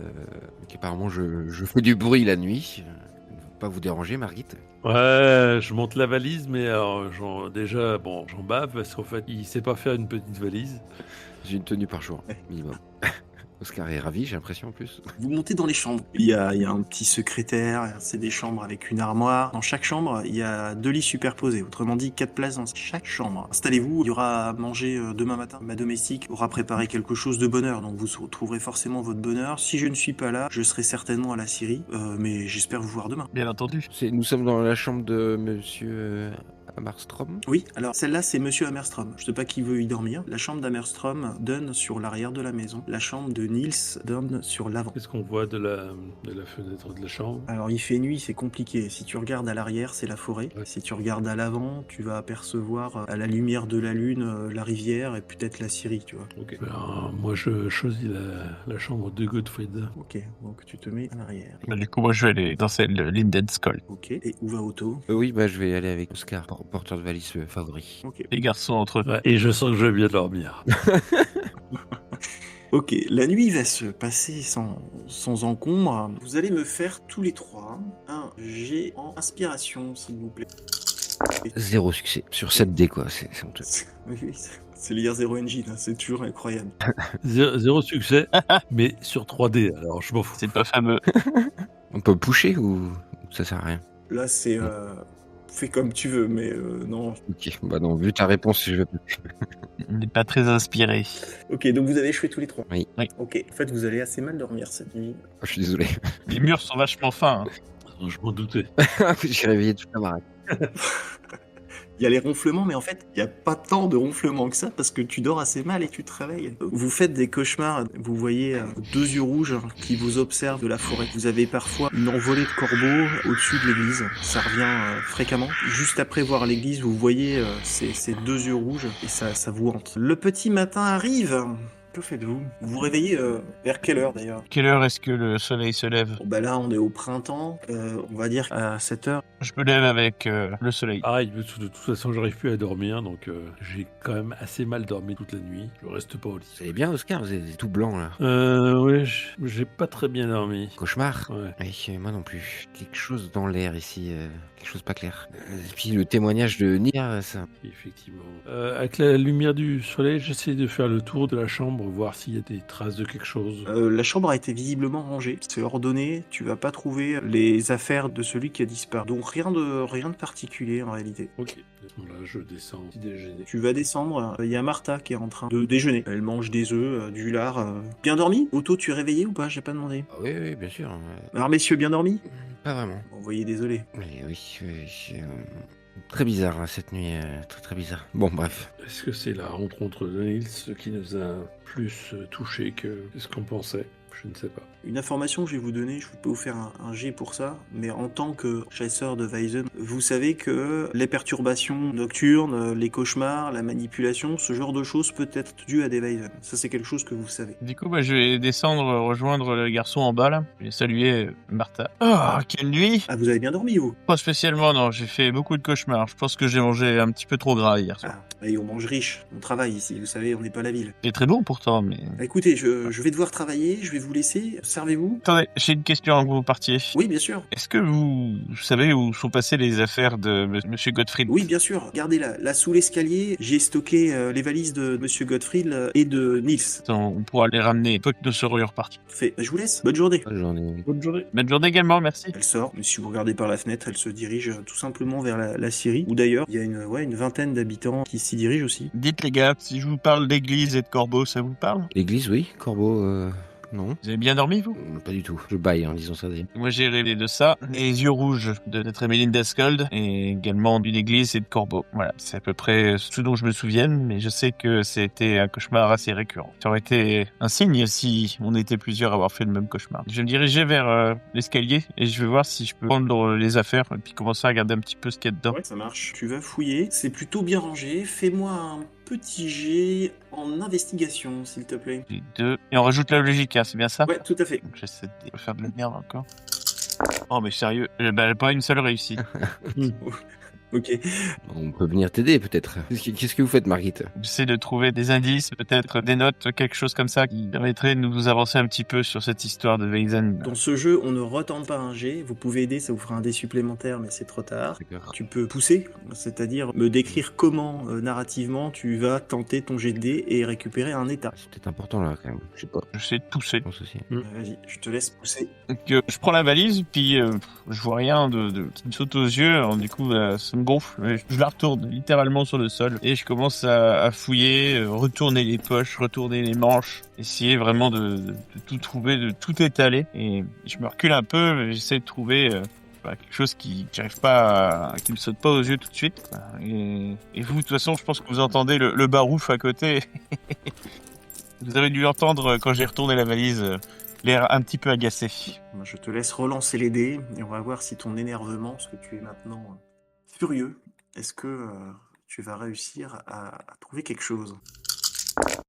S1: Apparemment, je fais du bruit la nuit. Ne veux pas vous déranger, Margit?
S4: Ouais, je monte la valise, mais alors, j'en bave parce qu'en fait, il sait pas faire une petite valise.
S1: J'ai une tenue par jour, minimum. Oscar est ravi, j'ai l'impression en plus.
S3: Vous montez dans les chambres. Il y a un petit secrétaire, c'est des chambres avec une armoire. Dans chaque chambre, il y a 2 lits superposés. Autrement dit, 4 places dans chaque chambre. Installez-vous, il y aura à manger demain matin. Ma domestique aura préparé quelque chose de bonne heure, donc vous trouverez forcément votre bonheur. Si je ne suis pas là, je serai certainement à la scierie, mais j'espère vous voir demain.
S5: Bien entendu.
S1: Nous sommes dans la chambre de Monsieur Hammarstrom.
S3: Oui, alors celle-là, c'est Monsieur Hammerstrom. Je sais pas qui veut y dormir. La chambre d'Hammerstrom donne sur l'arrière de la maison. La chambre de Nils donne sur l'avant.
S4: Qu'est-ce qu'on voit de la fenêtre de la chambre?
S3: Alors il fait nuit, c'est compliqué. Si tu regardes à l'arrière, c'est la forêt.
S4: Ouais.
S3: Si tu regardes à l'avant, tu vas apercevoir à la lumière de la lune la rivière et peut-être la Syrie, tu vois.
S4: Ok. Alors, moi, je choisis la chambre de Gottfried.
S3: Ok, donc tu te mets à l'arrière.
S5: Bah, du coup, moi, je vais aller dans celle de Lindenskoll.
S3: Ok, et où va Otto?
S1: Oui, je vais aller avec Oscar, porteur de valise favori.
S3: Ok.
S5: Les garçons entre eux.
S4: Ouais, et je sens que je vais bien dormir.
S3: Ok, la nuit va se passer sans encombre. Vous allez me faire tous les 3 un jet en inspiration, s'il vous plaît.
S1: 0 succès. Sur 7 dés, quoi. C'est honteux.
S3: Oui, c'est l'IR 0 Engine, hein, c'est toujours incroyable.
S4: Zéro succès, mais sur 3D, alors je m'en fous.
S5: C'est pas fameux.
S1: On peut pusher ou ça sert à rien?
S3: Là, c'est... fais comme tu veux, mais non.
S1: Ok, non, vu ta réponse, je vais plus.
S5: On n'est pas très inspiré.
S3: Ok, donc vous avez échoué tous les 3.
S1: Oui.
S3: Ok, en fait, vous allez assez mal dormir cette nuit.
S1: Oh, je suis désolé.
S5: Les murs sont vachement fins. Hein.
S4: Je m'en doutais.
S1: J'ai réveillé toute la baraque.
S3: Il y a les ronflements, mais en fait, il n'y a pas tant de ronflements que ça parce que tu dors assez mal et tu te réveilles. Vous faites des cauchemars, vous voyez 2 yeux rouges qui vous observent de la forêt. Vous avez parfois une envolée de corbeaux au-dessus de l'église. Ça revient fréquemment. Juste après voir l'église, vous voyez ces 2 yeux rouges et ça vous hante. Le petit matin arrive. Que faites-vous? Vous vous réveillez vers quelle heure d'ailleurs?
S5: Quelle heure est-ce que le soleil se lève?
S3: Bon, bah là, on est au printemps. On va dire à 7 heures.
S5: Je me lève avec le soleil.
S4: Pareil, de toute façon, j'arrive plus à dormir, donc j'ai quand même assez mal dormi toute la nuit. Je reste pas au lit.
S1: Vous allez bien, Oscar? Vous êtes tout blanc, là.
S4: Ouais, j'ai pas très bien dormi.
S1: Cauchemar?
S4: Ouais.
S1: Oui, moi non plus. Quelque chose dans l'air ici, quelque chose pas clair. Et puis le témoignage de Nia, ça...
S4: Effectivement. Avec la lumière du soleil, j'essaie de faire le tour de la chambre, voir s'il y a des traces de quelque chose.
S3: La chambre a été visiblement rangée. C'est ordonné. Tu vas pas trouver les affaires de celui qui a disparu. Donc rien de particulier en réalité.
S4: Ok. Là, je descends. Petit déjeuner.
S3: Tu vas descendre. Il y a Martha qui est en train de déjeuner. Elle mange des œufs, du lard. Bien dormi? Otto, tu es réveillé ou pas? J'ai pas demandé.
S1: Ah oui, bien sûr.
S3: Alors messieurs, bien dormi?
S1: Pas vraiment.
S3: Bon, voyez, désolé.
S1: Mais oui. Très bizarre, hein, cette nuit. Très bizarre. Bon, bref.
S4: Est-ce que c'est la rencontre de Nils qui nous a plus touché que ce qu'on pensait? Je ne sais pas.
S3: Une information que je vais vous donner, je peux vous faire un jet pour ça, mais en tant que chasseur de Weizen, vous savez que les perturbations nocturnes, les cauchemars, la manipulation, ce genre de choses peut être dû à des Weizen. Ça, c'est quelque chose que vous savez.
S5: Du coup, je vais descendre, rejoindre le garçon en bas, là. Je vais saluer Martha. Oh, quelle nuit!
S3: Ah, vous avez bien dormi, vous?
S5: Pas spécialement, non. J'ai fait beaucoup de cauchemars. Je pense que j'ai mangé un petit peu trop gras hier soir.
S3: Ah, et on mange riche. On travaille ici, vous savez, on n'est pas la ville.
S5: C'est très bon pourtant, mais...
S3: Écoutez, je vais devoir travailler, je vais vous laisser. Servez-vous?
S5: Attendez, j'ai une question avant que vous partiez.
S3: Oui, bien sûr.
S5: Est-ce que vous savez où sont passées les affaires de Monsieur Gottfried?
S3: Oui, bien sûr. Regardez là sous l'escalier, j'ai stocké les valises de Monsieur Gottfried et de Nils.
S5: On pourra les ramener une fois que nous serons repartis.
S3: Fait. Je vous laisse. Bonne journée.
S1: J'en ai...
S4: Bonne journée.
S5: Bonne journée également, merci.
S3: Elle sort, mais si vous regardez par la fenêtre, elle se dirige tout simplement vers la Syrie. Ou d'ailleurs, il y a une vingtaine d'habitants qui s'y dirigent aussi.
S5: Dites les gars, si je vous parle d'église et de corbeau, ça vous parle?
S1: L'église, oui. Corbeau, non.
S5: Vous avez bien dormi, vous?
S1: Pas du tout. Je baille en disant ça.
S5: Moi, j'ai rêvé de ça, les yeux rouges de notre Emeline Daskold, et également d'une église et de corbeau. Voilà, c'est à peu près ce dont je me souvienne, mais je sais que c'était un cauchemar assez récurrent. Ça aurait été un signe si on était plusieurs à avoir fait le même cauchemar. Je vais me diriger vers l'escalier et je vais voir si je peux prendre les affaires et puis commencer à regarder un petit peu ce qu'il y a dedans.
S3: Ouais, ça marche. Tu vas fouiller. C'est plutôt bien rangé. Fais-moi un petit jet en investigation, s'il te plaît.
S5: J'ai 2. Et on rajoute la logique, hein, c'est bien ça?
S3: Ouais, tout à fait.
S5: Donc, j'essaie de faire de la merde encore. Oh, mais sérieux, pas une seule réussite.
S3: Ok.
S1: On peut venir t'aider, peut-être. Qu'est-ce que vous faites, Margit?
S5: J'essaie de trouver des indices, peut-être des notes, quelque chose comme ça qui permettrait de nous avancer un petit peu sur cette histoire de Weizen.
S3: Dans ce jeu, on ne retente pas un jet. Vous pouvez aider, ça vous fera un dé supplémentaire, mais c'est trop tard.
S1: D'accord.
S3: Tu peux pousser, c'est-à-dire me décrire comment, narrativement, tu vas tenter ton jet de dé et récupérer un état.
S1: C'est peut-être important, là, quand même. Je sais pas.
S5: J'essaie de pousser.
S1: Je pense aussi.
S3: Vas-y, je te laisse pousser.
S5: Donc, je prends la valise, puis je vois rien qui me saute aux yeux, alors du coup ça me gonfle. Je la retourne littéralement sur le sol et je commence à fouiller, retourner les poches, retourner les manches, essayer vraiment de tout trouver, de tout étaler. Et je me recule un peu, j'essaie de trouver quelque chose qui me saute pas aux yeux tout de suite. Et vous, de toute façon, je pense que vous entendez le barouf à côté. Vous avez dû entendre quand j'ai retourné la valise. L'air un petit peu agacé.
S3: Je te laisse relancer les dés et on va voir si ton énervement, parce que tu es maintenant furieux, est-ce que tu vas réussir à trouver quelque chose?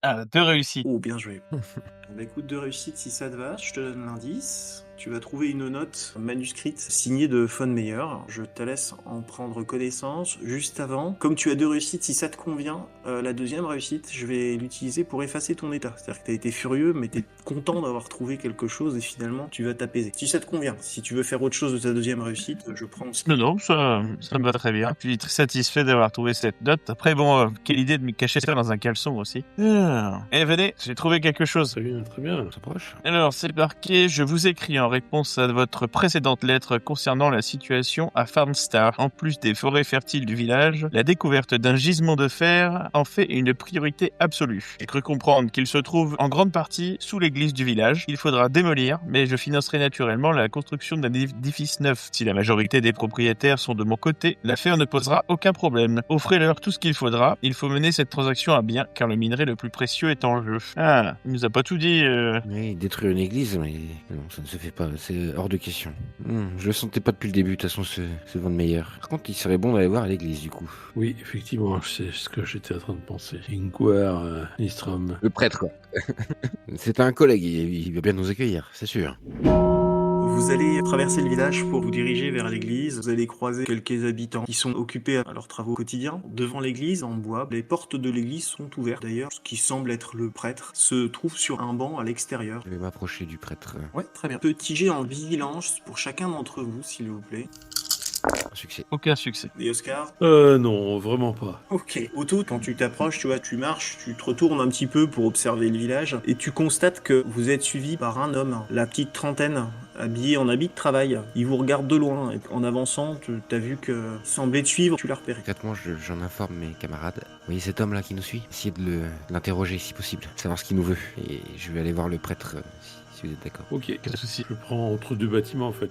S5: Ah, 2 réussites.
S3: Oh, bien joué. Bah écoute, 2 réussites si ça te va, je te donne l'indice. Tu vas trouver une note manuscrite signée de Von Meyer. Je te laisse en prendre connaissance juste avant. Comme tu as 2 réussites, si ça te convient, la deuxième réussite, je vais l'utiliser pour effacer ton état. C'est-à-dire que tu as été furieux, mais tu es content d'avoir trouvé quelque chose et finalement tu vas t'apaiser. Si ça te convient, si tu veux faire autre chose de ta deuxième réussite, je prends aussi.
S5: Non, ça me va très bien. Je suis très satisfait d'avoir trouvé cette note. Après, bon, quelle idée de me cacher ça dans un caleçon aussi. Et venez, j'ai trouvé quelque chose.
S4: Salut, Très bien.
S1: On s'approche.
S5: Alors, c'est marqué, je vous écris en réponse à votre précédente lettre concernant la situation à Farnstar. En plus des forêts fertiles du village, la découverte d'un gisement de fer en fait une priorité absolue. J'ai cru comprendre qu'il se trouve en grande partie sous l'église du village. Il faudra démolir, mais je financerai naturellement la construction d'un édifice neuf. Si la majorité des propriétaires sont de mon côté, l'affaire ne posera aucun problème. Offrez-leur tout ce qu'il faudra. Il faut mener cette transaction à bien, car le minerai le plus précieux est en jeu. Ah, il nous a pas tout dit.
S1: Oui, détruire une église, mais non, ça ne se fait pas, c'est hors de question. Je le sentais pas depuis le début, de toute façon, ce Van Meyer. Par contre, il serait bon d'aller voir à l'église, du coup.
S4: Oui, effectivement, c'est ce que j'étais en train de penser. Ingvar Nystrom.
S1: Le prêtre, quoi. C'est un collègue, il va bien nous accueillir, c'est sûr.
S3: Vous allez traverser le village pour vous diriger vers l'église. Vous allez croiser quelques habitants qui sont occupés à leurs travaux quotidiens. Devant l'église, en bois, les portes de l'église sont ouvertes. D'ailleurs, ce qui semble être le prêtre se trouve sur un banc à l'extérieur.
S1: Je vais m'approcher du prêtre.
S3: Ouais, très bien. Petit jet en vigilance pour chacun d'entre vous, s'il vous plaît.
S1: Un succès.
S5: Aucun succès.
S3: Et Oscar?
S4: Non, vraiment pas.
S3: Ok. Otto, quand tu t'approches, tu vois, tu marches, tu te retournes un petit peu pour observer le village, et tu constates que vous êtes suivi par un homme, la petite trentaine, habillé en habit de travail. Il vous regarde de loin, et en avançant, t'as vu qu'il semblait te suivre, tu l'as repéré.
S1: Concrètement, j'en informe mes camarades. Vous voyez cet homme-là qui nous suit? Essayez de l'interroger si possible, savoir ce qu'il nous veut. Et je vais aller voir le prêtre si vous êtes d'accord.
S4: Ok.
S5: Pas de souci.
S4: Je prends entre deux bâtiments en fait,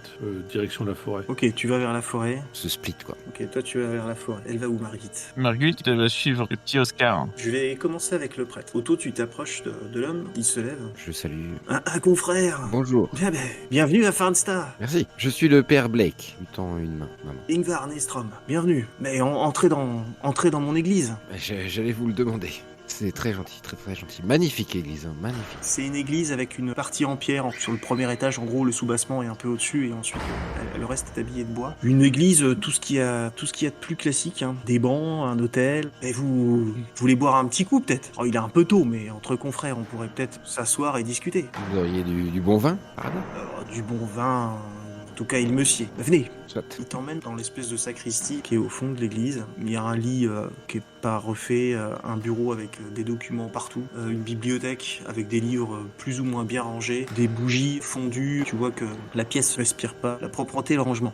S4: direction la forêt.
S3: Ok, tu vas vers la forêt.
S1: Ce split, quoi.
S3: Ok, toi tu vas vers la forêt. Elle va où, Margit?
S5: Marguerite va suivre le petit Oscar.
S3: Je vais commencer avec le prêtre. Otto, tu t'approches de l'homme, il se lève.
S1: Je salue.
S3: Un confrère.
S1: Bonjour.
S3: Bien, bienvenue à Farnstar.
S1: Merci. Je suis le père Blake. Lui tend une main, maman.
S3: Ingvar Nystrom, bienvenue. Mais entrez dans mon église.
S1: J'allais vous le demander. C'est très gentil, très très gentil. Magnifique église, hein, magnifique.
S3: C'est une église avec une partie en pierre sur le premier étage. En gros, le soubassement est un peu au-dessus et ensuite le reste est habillé de bois. Une église, tout ce qu'il y a de plus classique, hein. Des bancs, un hôtel. Et vous voulez boire un petit coup peut-être? Oh, il est un peu tôt, mais entre confrères, on pourrait peut-être s'asseoir et discuter.
S1: Vous auriez du bon vin, par hasard?
S3: Du bon vin. En tout cas, il me sied. Venez.
S1: Soit.
S3: Il t'emmène dans l'espèce de sacristie qui est au fond de l'église. Il y a un lit qui est pas refait, un bureau avec des documents partout, une bibliothèque avec des livres plus ou moins bien rangés, des bougies fondues. Tu vois que la pièce respire pas, la propreté et le rangement.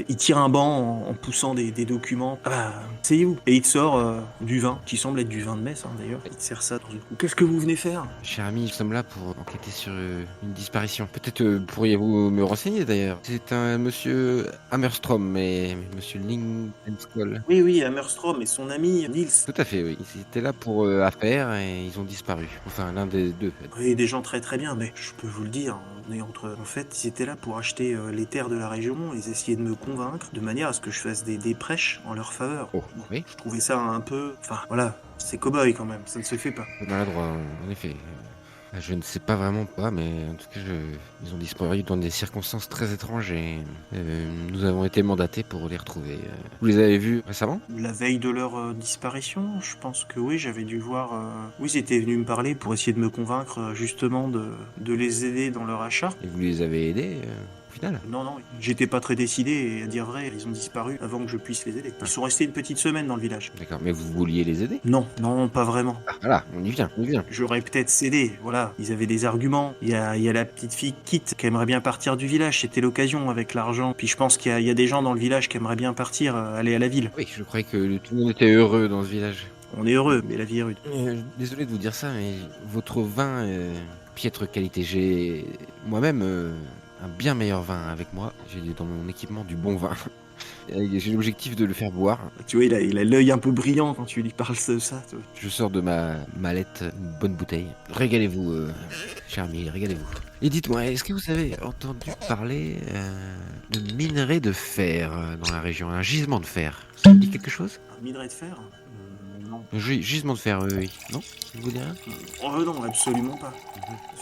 S3: Il tire un banc en poussant des documents. Asseyez-vous. Et il te sort du vin, qui semble être du vin de messe d'ailleurs. Il te sert ça dans une coupe. Qu'est-ce que vous venez faire?
S1: Cher ami, nous sommes là pour enquêter sur une disparition. Peut-être pourriez-vous me renseigner d'ailleurs. C'est un monsieur Hammerstrom, mais monsieur Lindenskoll.
S3: Oui, Hammerstrom et son ami Niels.
S1: Tout à fait, oui. Ils étaient là pour affaires et ils ont disparu. Enfin, l'un des deux.
S3: Oui, des gens très très bien, mais je peux vous le dire, en fait, ils étaient là pour acheter les terres de la région, ils essayaient de me convaincre, de manière à ce que je fasse des prêches en leur faveur.
S1: Oh, oui.
S3: Je trouvais ça un peu... Enfin, voilà, c'est cow-boy quand même, ça ne se fait pas.
S1: Maladroit, en effet. Je ne sais pas vraiment pas, mais en tout cas, ils ont disparu dans des circonstances très étranges et nous avons été mandatés pour les retrouver. Vous les avez vus récemment?
S3: La veille de leur disparition, je pense que oui, j'avais dû voir... Oui, ils étaient venus me parler pour essayer de me convaincre justement de les aider dans leur achat.
S1: Et vous les avez aidés au final?
S3: Non, j'étais pas très décidé et à dire vrai, ils ont disparu avant que je puisse les aider. Ils sont restés une petite semaine dans le village.
S1: D'accord, mais vous vouliez les aider?
S3: Non, pas vraiment.
S1: Ah, voilà, on y vient.
S3: J'aurais peut-être cédé, voilà. Ils avaient des arguments. Il y a la petite fille Kit qui aimerait bien partir du village. C'était l'occasion avec l'argent. Puis je pense qu'il y a des gens dans le village qui aimeraient bien partir, aller à la ville.
S1: Oui, je croyais que tout le monde était heureux dans ce village.
S3: On est heureux, mais la vie est rude.
S1: Désolé de vous dire ça, mais votre vin piètre qualité. J'ai moi-même un bien meilleur vin avec moi. J'ai dans mon équipement du bon vin. J'ai l'objectif de le faire boire.
S3: Tu vois, il a l'œil un peu brillant quand tu lui parles de ça. Toi.
S1: Je sors de ma mallette une bonne bouteille. Régalez-vous, cher ami, régalez-vous. Et dites-moi, est-ce que vous avez entendu parler de minerai de fer dans la région? Un gisement de fer. Ça vous dit quelque chose?
S3: Un minerai de fer? Non.
S1: Gisement de fer, oui. Non? Ça vous dit rien?
S3: Oh non, absolument pas.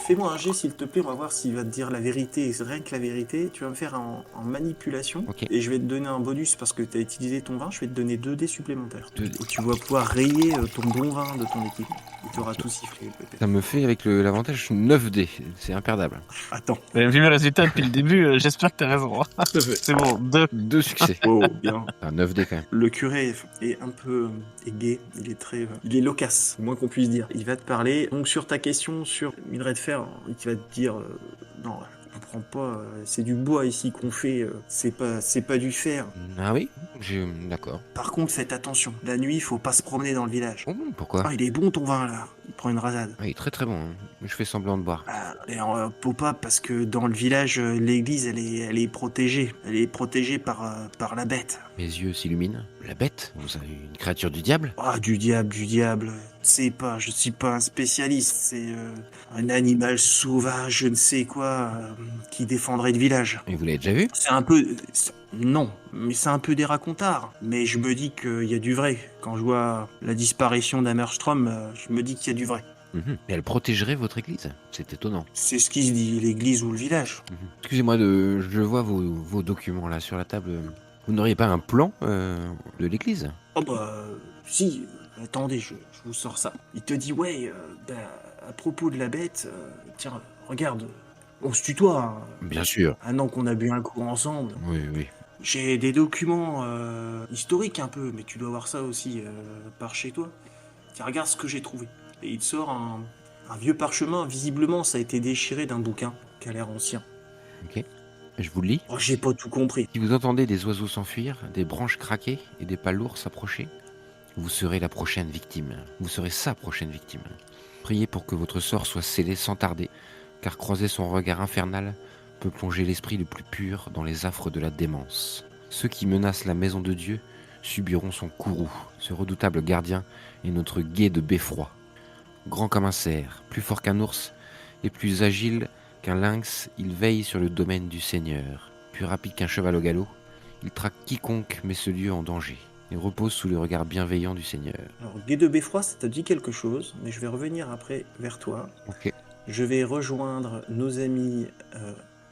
S3: Fais-moi un jet, s'il te plaît, on va voir s'il va te dire la vérité. C'est rien que la vérité. Tu vas me faire en manipulation.
S1: Okay.
S3: Et je vais te donner un bonus parce que tu as utilisé ton vin. Je vais te donner 2 dés supplémentaires.
S1: 2 dés.
S3: Et tu vas pouvoir rayer ton bon vin de ton équipement. Et tu auras tout sifflé, peut-être.
S1: Ça me fait avec l'avantage 9D. C'est imperdable.
S3: Attends.
S5: Vu mes résultats depuis le début, j'espère que t'as raison. C'est bon,
S1: 2 succès.
S3: Oh, bien.
S1: Enfin, 9D quand même.
S3: Le curé est un peu gai. Il est loquace, au moins qu'on puisse dire. Il va te parler. Donc, sur ta question sur minerai de fer, il va te dire non, je comprends pas, c'est du bois ici qu'on fait, c'est pas du fer.
S1: Ah oui, d'accord.
S3: Par contre, faites attention, la nuit, il faut pas se promener dans le village.
S1: Oh, pourquoi?
S3: Ah, il est bon ton vin là, il prend une rasade.
S1: Ah, il est très très bon, hein. Je fais semblant de boire.
S3: Ah, et faut pas parce que dans le village, l'église, elle est protégée. Elle est protégée par la bête.
S1: Mes yeux s'illuminent. La bête? Vous avez une créature du diable?
S3: Ah, du diable. Je suis pas un spécialiste. C'est un animal sauvage, je ne sais quoi, qui défendrait le village.
S1: Et vous l'avez déjà vu?
S3: C'est un peu... Non, mais c'est un peu des racontards. Mais je me dis qu'il y a du vrai. Quand je vois la disparition d'Hammerstrom, je me dis qu'il y a du vrai.
S1: Mais elle protégerait votre église? C'est étonnant.
S3: C'est ce qui se dit, l'église ou le village.
S1: Excusez-moi, je vois vos documents là sur la table. Vous n'auriez pas un plan de l'église?
S3: Oh bah, si, attendez, je vous sors ça. Il te dit, ouais, à propos de la bête, tiens, regarde, on se tutoie, hein.
S1: Bien sûr.
S3: Un an qu'on a bu un coup ensemble.
S1: Oui.
S3: J'ai des documents historiques un peu, mais tu dois avoir ça aussi par chez toi. Tiens, regarde ce que j'ai trouvé. Et il te sort un vieux parchemin, visiblement ça a été déchiré d'un bouquin qui a l'air ancien.
S1: Ok. Je vous le lis.
S3: Oh, j'ai pas tout compris.
S1: Si vous entendez des oiseaux s'enfuir, des branches craquer et des pas lourds s'approcher, vous serez la prochaine victime. Vous serez sa prochaine victime. Priez pour que votre sort soit scellé sans tarder, car croiser son regard infernal peut plonger l'esprit le plus pur dans les affres de la démence. Ceux qui menacent la maison de Dieu subiront son courroux. Ce redoutable gardien est notre guet de beffroi. Grand comme un cerf, plus fort qu'un ours et plus agile qu'un lynx, il veille sur le domaine du Seigneur. Plus rapide qu'un cheval au galop, il traque quiconque met ce lieu en danger. Il repose sous le regard bienveillant du Seigneur.
S3: Alors, guet de beffroi, ça te dit quelque chose, mais je vais revenir après vers toi.
S1: Ok.
S3: Je vais rejoindre nos amis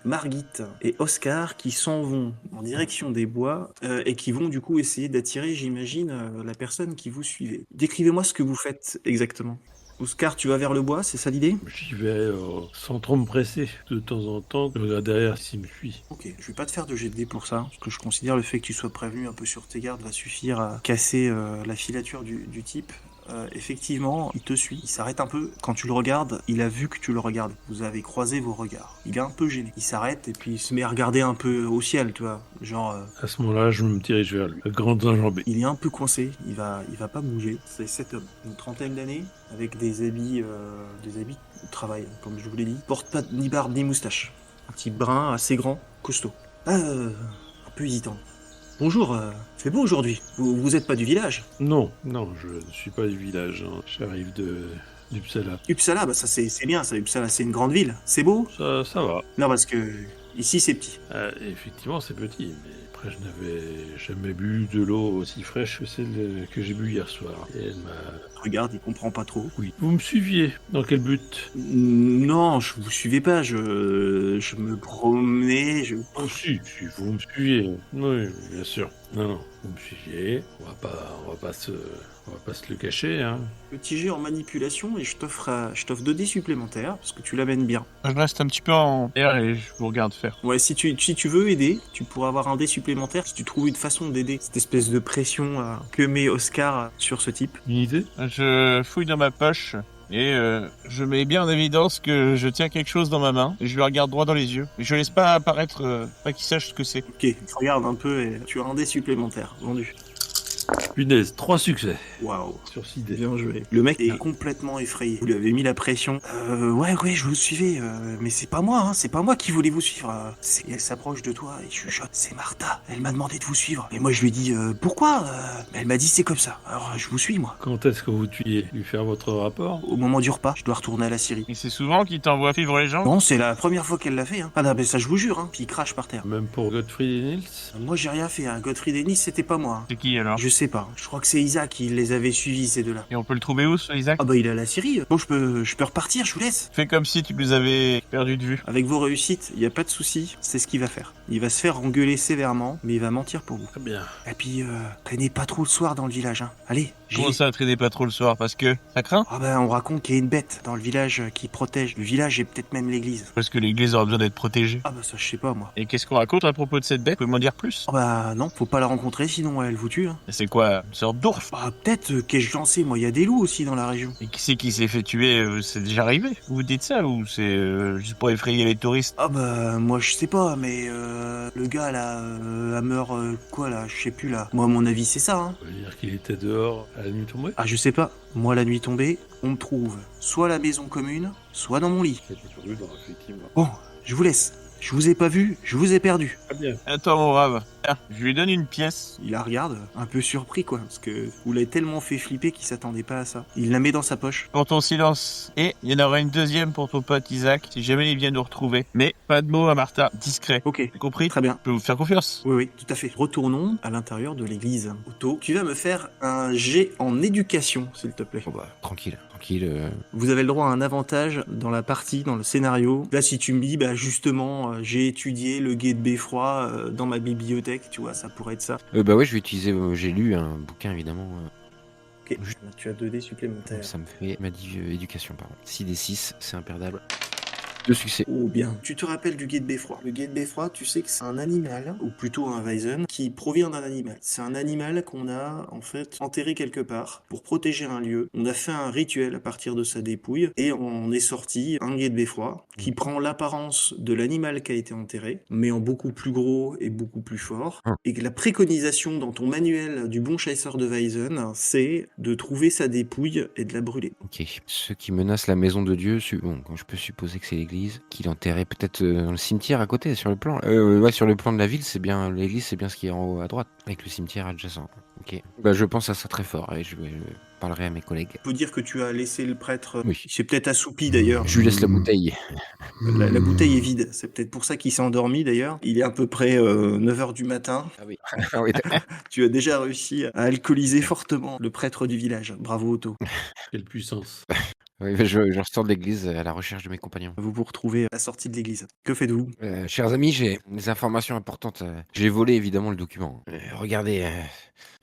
S3: Margit et Oscar qui s'en vont en direction des bois et qui vont du coup essayer d'attirer, j'imagine, la personne qui vous suivez. Décrivez-moi ce que vous faites exactement. Oscar, tu vas vers le bois, c'est ça l'idée?
S4: J'y vais sans trop me presser. De temps en temps, je regarde derrière s'il me suit.
S3: Ok, je vais pas te faire de jet de dés pour ça, parce que je considère le fait que tu sois prévenu un peu sur tes gardes va suffire à casser la filature du type. Effectivement, il te suit, il s'arrête un peu. Quand tu le regardes, il a vu que tu le regardes. Vous avez croisé vos regards. Il est un peu gêné. Il s'arrête et puis il se met à regarder un peu au ciel, tu vois. Genre,
S4: À ce moment-là, je me dirige vers lui, grande enjambée.
S3: il est un peu coincé. Il va pas bouger. C'est cet homme, une trentaine d'années, avec des habits de travail, comme je vous l'ai dit. Porte pas ni barbe ni moustache. Un petit brun assez grand, costaud. Un peu hésitant. Bonjour, c'est beau aujourd'hui. Vous êtes pas du village?
S4: Non, je ne suis pas du village. Hein. J'arrive d'Uppsala.
S3: Uppsala, bah ça c'est bien ça. Uppsala, c'est une grande ville. C'est beau?
S4: Ça va.
S3: Non, parce que ici c'est petit.
S4: Effectivement, c'est petit, mais après, je n'avais jamais bu de l'eau aussi fraîche que celle que j'ai bu hier soir. Et elle m'a...
S3: Regarde, il comprend pas trop.
S4: Oui. Vous me suiviez? Dans quel but?
S3: Non, je vous suivais pas. Je me promenais.
S4: Oh si, vous me suiviez. Oui, bien sûr. Non, vous me suiviez. On va pas se le cacher, hein.
S3: Petit jet en manipulation et je t'offre 2 dés supplémentaires parce que tu l'amènes bien.
S5: Je reste un petit peu en air et je vous regarde faire.
S3: Ouais, si tu veux aider, tu pourras avoir un dé supplémentaire si tu trouves une façon d'aider cette espèce de pression que met Oscar sur ce type.
S4: Une idée?
S5: Je fouille dans ma poche et je mets bien en évidence que je tiens quelque chose dans ma main et je le regarde droit dans les yeux. Et je laisse pas apparaître, pas qu'il sache ce que c'est.
S3: Ok, tu regardes un peu et tu as un dé supplémentaire. Vendu.
S4: Punaise, 3 succès
S3: Waouh.
S4: sur 6 dés.
S3: Bien joué. Le mec est complètement effrayé. Vous lui avez mis la pression. Ouais, je vous suivais. Mais c'est pas moi, hein. C'est pas moi qui voulais vous suivre. Elle s'approche de toi et chuchote. C'est Martha. Elle m'a demandé de vous suivre. Et moi, je lui ai dit, pourquoi Mais elle m'a dit, c'est comme ça. Alors, je vous suis, moi.
S4: Quand est-ce que vous tuiez? Lui faire votre rapport?
S3: Au moment du repas, je dois retourner à la Syrie.
S5: Et c'est souvent qu'il t'envoie suivre les gens?
S3: Non, c'est la première fois qu'elle l'a fait, hein. Ah non, mais ça, je vous jure, hein. Puis il crache par terre.
S4: Même pour Gottfried et Niels?
S3: Moi, j'ai rien fait, hein. Gottfried et Nice, c'était pas moi, hein.
S5: C'est qui alors?
S3: Je sais pas. Je crois que c'est Isaac qui les avait suivis, ces deux-là.
S5: Et on peut le trouver où, ce Isaac?
S3: Ah bah, il est à la Syrie. Bon, je peux repartir, je vous laisse.
S5: Fais comme si tu nous avais perdu de vue.
S3: Avec vos réussites, il n'y a pas de souci, c'est ce qu'il va faire. Il va se faire engueuler sévèrement, mais il va mentir pour vous.
S4: Très bien.
S3: Et puis, traînez pas trop le soir dans le village, hein. Allez,
S5: Comment ça, traîner pas trop le soir? Parce que ça craint?
S3: Ah ben, on raconte qu'il y a une bête dans le village qui protège le village et peut-être même l'église.
S5: Parce que l'église aura besoin d'être protégée.
S3: Ah bah ça, je sais pas, moi.
S5: Et qu'est-ce qu'on raconte à propos de cette bête? Vous pouvez m'en dire plus?
S3: Ah bah non, faut pas la rencontrer, sinon elle vous tue, hein.
S5: C'est quoi? Une sorte d'ours?
S3: Bah peut-être qu'ai-je lancé, moi, il y a des loups aussi dans la région.
S5: Et qui c'est qui s'est fait tuer? C'est déjà arrivé? Vous dites ça ou c'est juste pour effrayer les touristes?
S3: Ah bah moi je sais pas, mais le gars là, a meurt quoi là, je sais plus là. Moi à mon avis c'est ça, hein.
S4: Ça veut dire qu'il était dehors à la nuit tombée?
S3: Ah je sais pas, moi la nuit tombée, on me trouve soit à la maison commune, soit dans mon lit.
S4: Effectivement.
S3: Bon, je vous laisse. Je vous ai pas vu, je vous ai perdu.
S4: Très bien.
S5: Attends, mon brave. Tiens, je lui donne une pièce.
S3: Il la regarde, un peu surpris quoi, parce que vous l'avez tellement fait flipper qu'il s'attendait pas à ça. Il la met dans sa poche.
S5: Pour ton silence. Et il y en aura une deuxième pour ton pote Isaac, si jamais il vient nous retrouver. Mais pas de mots à Martha, discret.
S3: Ok,
S5: T'as compris?
S3: très bien.
S5: Je peux vous faire confiance.
S3: Oui, oui, tout à fait. Retournons à l'intérieur de l'église. Otto, tu vas me faire un jet en éducation, s'il te plaît.
S1: Bon bah, tranquille.
S3: Vous avez le droit à un avantage dans la partie, dans le scénario. Là, si tu me dis, bah justement, j'ai étudié le guet de Beffroi dans ma bibliothèque, tu vois, ça pourrait être ça.
S1: Bah ouais, je vais utiliser. J'ai lu un bouquin évidemment.
S3: Ok, tu as 2 dés supplémentaires.
S1: Ça me fait. M'a dit éducation, pardon. 6 des 6, c'est imperdable. De succès.
S3: Oh bien. Tu te rappelles du guet de Beffroi. Le guet de Beffroi, tu sais que c'est un animal, ou plutôt un Weizen, qui provient d'un animal. C'est un animal qu'on a, en fait, enterré quelque part pour protéger un lieu. On a fait un rituel à partir de sa dépouille, et on est sorti un guet de Beffroi qui prend l'apparence de l'animal qui a été enterré, mais en beaucoup plus gros et beaucoup plus fort. Et que la préconisation dans ton manuel du bon chasseur de Weizen, c'est de trouver sa dépouille et de la brûler.
S1: Ok. Ceux qui menacent la maison de Dieu, bon, je peux supposer que c'est l'église, qu'il enterrait peut-être dans le cimetière à côté, sur le plan. Ouais, sur le plan de la ville, c'est bien l'église, c'est bien ce qui est en haut à droite, avec le cimetière adjacent. Ok. Bah je pense à ça très fort et je parlerai à mes collègues.
S3: Il faut dire que tu as laissé le prêtre.
S1: Oui.
S3: Il s'est peut-être assoupi d'ailleurs.
S1: Je lui laisse la bouteille.
S3: La bouteille est vide. C'est peut-être pour ça qu'il s'est endormi d'ailleurs. Il est à peu près 9h du matin.
S1: Ah oui. Ah oui, d'accord.
S3: Tu as déjà réussi à alcooliser fortement le prêtre du village. Bravo Otto.
S4: Quelle puissance.
S1: Oui, bah, je ressors de l'église à la recherche de mes compagnons.
S3: Vous vous retrouvez à la sortie de l'église. Que faites-vous?
S1: Chers amis, j'ai des informations importantes. J'ai volé évidemment le document. Regardez,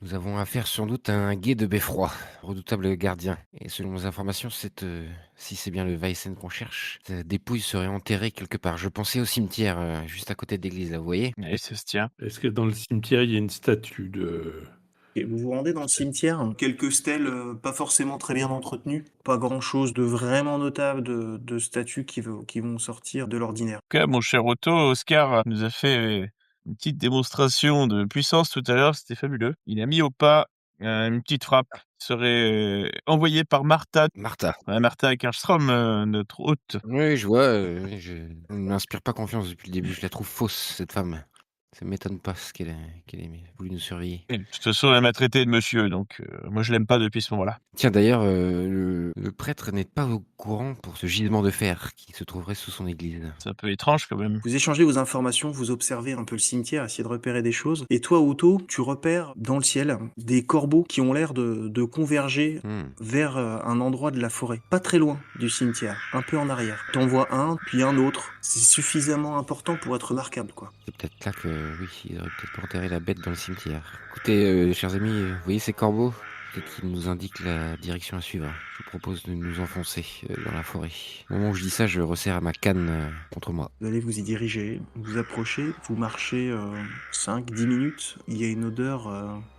S1: nous avons affaire sans doute à un guet de Beffroi, redoutable gardien. Et selon mes informations, si c'est bien le Weizen qu'on cherche, sa dépouille serait enterrée quelque part. Je pensais au cimetière, juste à côté de l'église, là, vous voyez?
S5: Et ça se tient.
S4: Est-ce que dans le cimetière, il y a une statue de...
S3: Et vous vous rendez dans le cimetière. Quelques stèles pas forcément très bien entretenues. Pas grand-chose de vraiment notable de statues qui vont sortir de l'ordinaire.
S5: En tout cas, mon cher Otto, Oscar nous a fait une petite démonstration de puissance tout à l'heure, c'était fabuleux. Il a mis au pas une petite frappe qui serait envoyée par Martha.
S1: Martha.
S5: Ouais, Martha Ekerstrom, notre hôte.
S1: Oui, je vois, je ne m'inspire pas confiance depuis le début. Je la trouve fausse, cette femme. Ça m'étonne pas qu'elle ait voulu nous surveiller.
S5: Et de toute façon, elle m'a traité de monsieur, donc moi je l'aime pas depuis ce moment-là.
S1: Tiens, d'ailleurs, le prêtre n'est pas au courant pour ce gisement de fer qui se trouverait sous son église.
S5: C'est un peu étrange quand même.
S3: Vous échangez vos informations, vous observez un peu le cimetière, essayez de repérer des choses. Et toi, Otto, tu repères dans le ciel des corbeaux qui ont l'air de converger vers un endroit de la forêt. Pas très loin du cimetière, un peu en arrière. T'en vois un, puis un autre. C'est suffisamment important pour être remarquable, quoi.
S1: C'est peut-être là que, oui, il aurait peut-être pas enterré la bête dans le cimetière. Écoutez, chers amis, vous voyez ces corbeaux? Peut-être qu'ils nous indiquent la direction à suivre. Je vous propose de nous enfoncer dans la forêt. Au moment où je dis ça, je resserre ma canne contre moi.
S3: Vous allez vous y diriger, vous approchez, vous marchez 5-10 minutes. Il y a une odeur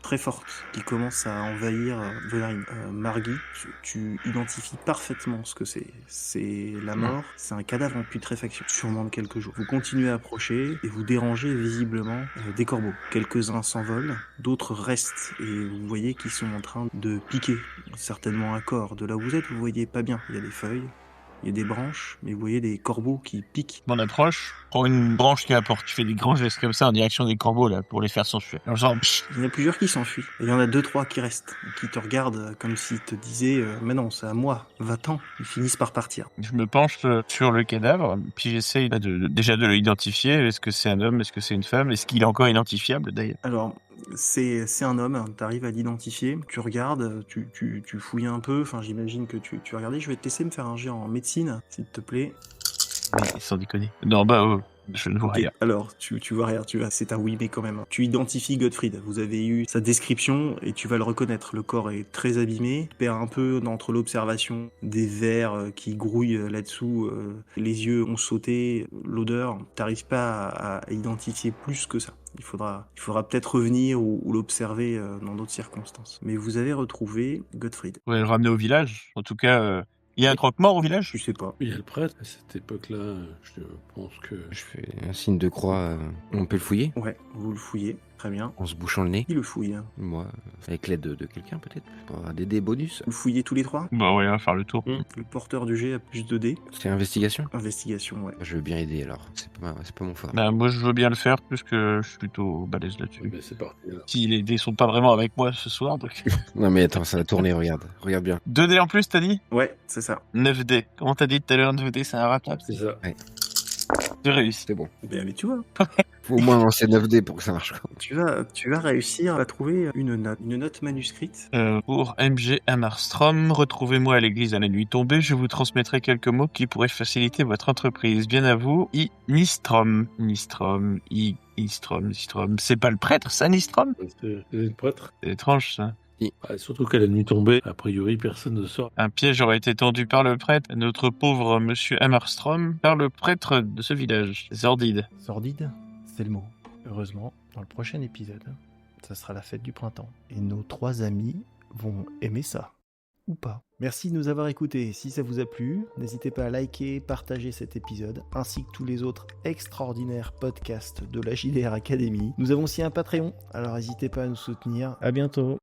S3: très forte qui commence à envahir vos narines. Margit, tu identifies parfaitement ce que c'est. C'est la mort, c'est un cadavre en putréfaction, sûrement de quelques jours. Vous continuez à approcher et vous dérangez visiblement des corbeaux. Quelques-uns s'envolent, d'autres restent et vous voyez qu'ils sont en train de piquer, certainement un corps. De là où vous êtes, vous voyez pas bien. Il y a des feuilles, il y a des branches, mais vous voyez des corbeaux qui piquent.
S5: On approche, prends une branche qui apporte, tu fais des grands gestes comme ça en direction des corbeaux là pour les faire s'enfuir. En faisant psh.
S3: Il y en a plusieurs qui s'enfuient. Et il y en a 2-3 qui restent, qui te regardent comme s'ils te disaient mais non, c'est à moi, va-t'en. Ils finissent par partir.
S5: Je me penche sur le cadavre, puis j'essaye déjà de l'identifier. Est-ce que c'est un homme, est-ce que c'est une femme, est-ce qu'il est encore identifiable d'ailleurs?
S3: Alors, c'est un homme, tu arrives à l'identifier, tu regardes, tu fouilles un peu, enfin j'imagine que tu as regardé, je vais te laisser me faire un jet en médecine, s'il te plaît.
S5: Mais sans déconner. Non, bah, je ne vois
S3: Ok,
S5: rien.
S3: alors, tu vois rien, c'est un oui mais quand même. Tu identifies Gottfried, vous avez eu sa description et tu vas le reconnaître. Le corps est très abîmé, il perd un peu entre l'observation des vers qui grouillent là-dessous, les yeux ont sauté, l'odeur, t'arrives pas à identifier plus que ça. Il faudra peut-être revenir ou l'observer dans d'autres circonstances. Mais vous avez retrouvé Gottfried.
S5: On va le ramener au village. En tout cas, il y a un croque-mort au village?
S3: Tu sais pas.
S4: Il y a le prêtre. À cette époque-là, je pense que...
S1: Je fais un signe de croix. On peut le fouiller
S3: Ouais, vous le fouillez, très bien.
S1: en se bouchant le nez.
S3: Qui le fouille hein
S1: Moi, avec l'aide de quelqu'un peut-être, pour avoir des dés bonus.
S3: Vous le fouillez tous les trois
S5: Bah ouais, on va faire le tour.
S3: Le porteur du jet a plus de dés.
S1: C'est investigation.
S3: Investigation, ouais.
S1: Je veux bien aider alors. C'est pas mon fort.
S5: Bah moi je veux bien le faire, puisque je suis plutôt balèze là-dessus.
S4: Mais c'est parti, là.
S5: Si les dés sont pas vraiment avec moi ce soir, donc...
S1: Non mais attends, ça va tourner. Regarde bien.
S5: 2 dés en plus, t'as dit?
S3: Ouais, c'est ça.
S5: 9 dés. Comment t'as dit tout à l'heure, 9 dés, c'est un ratable?
S4: C'est ça.
S5: J'ai réussi.
S1: C'est bon.
S3: Ben, mais tu vois,
S1: Faut au moins lancer 9 dés pour que ça marche.
S3: tu vas réussir à trouver une note manuscrite.
S5: Pour MG Hammerstrom, retrouvez-moi à l'église à la nuit tombée, je vous transmettrai quelques mots qui pourraient faciliter votre entreprise. Bien à vous, Nistrom. C'est pas le prêtre, ça, Nistrom?
S4: C'est le prêtre.
S5: C'est étrange, ça.
S4: Surtout qu'à la nuit tombée, a priori, personne ne sort.
S5: Un piège aurait été tendu par le prêtre, notre pauvre monsieur Hammerstrom, par le prêtre de ce village. Sordide.
S2: Sordide, c'est le mot. Heureusement, dans le prochain épisode, ça sera la fête du printemps. Et nos 3 amis vont aimer ça. Ou pas. Merci de nous avoir écoutés. Si ça vous a plu, n'hésitez pas à liker, partager cet épisode, ainsi que tous les autres extraordinaires podcasts de la JDR Academy. Nous avons aussi un Patreon, alors n'hésitez pas à nous soutenir. À bientôt.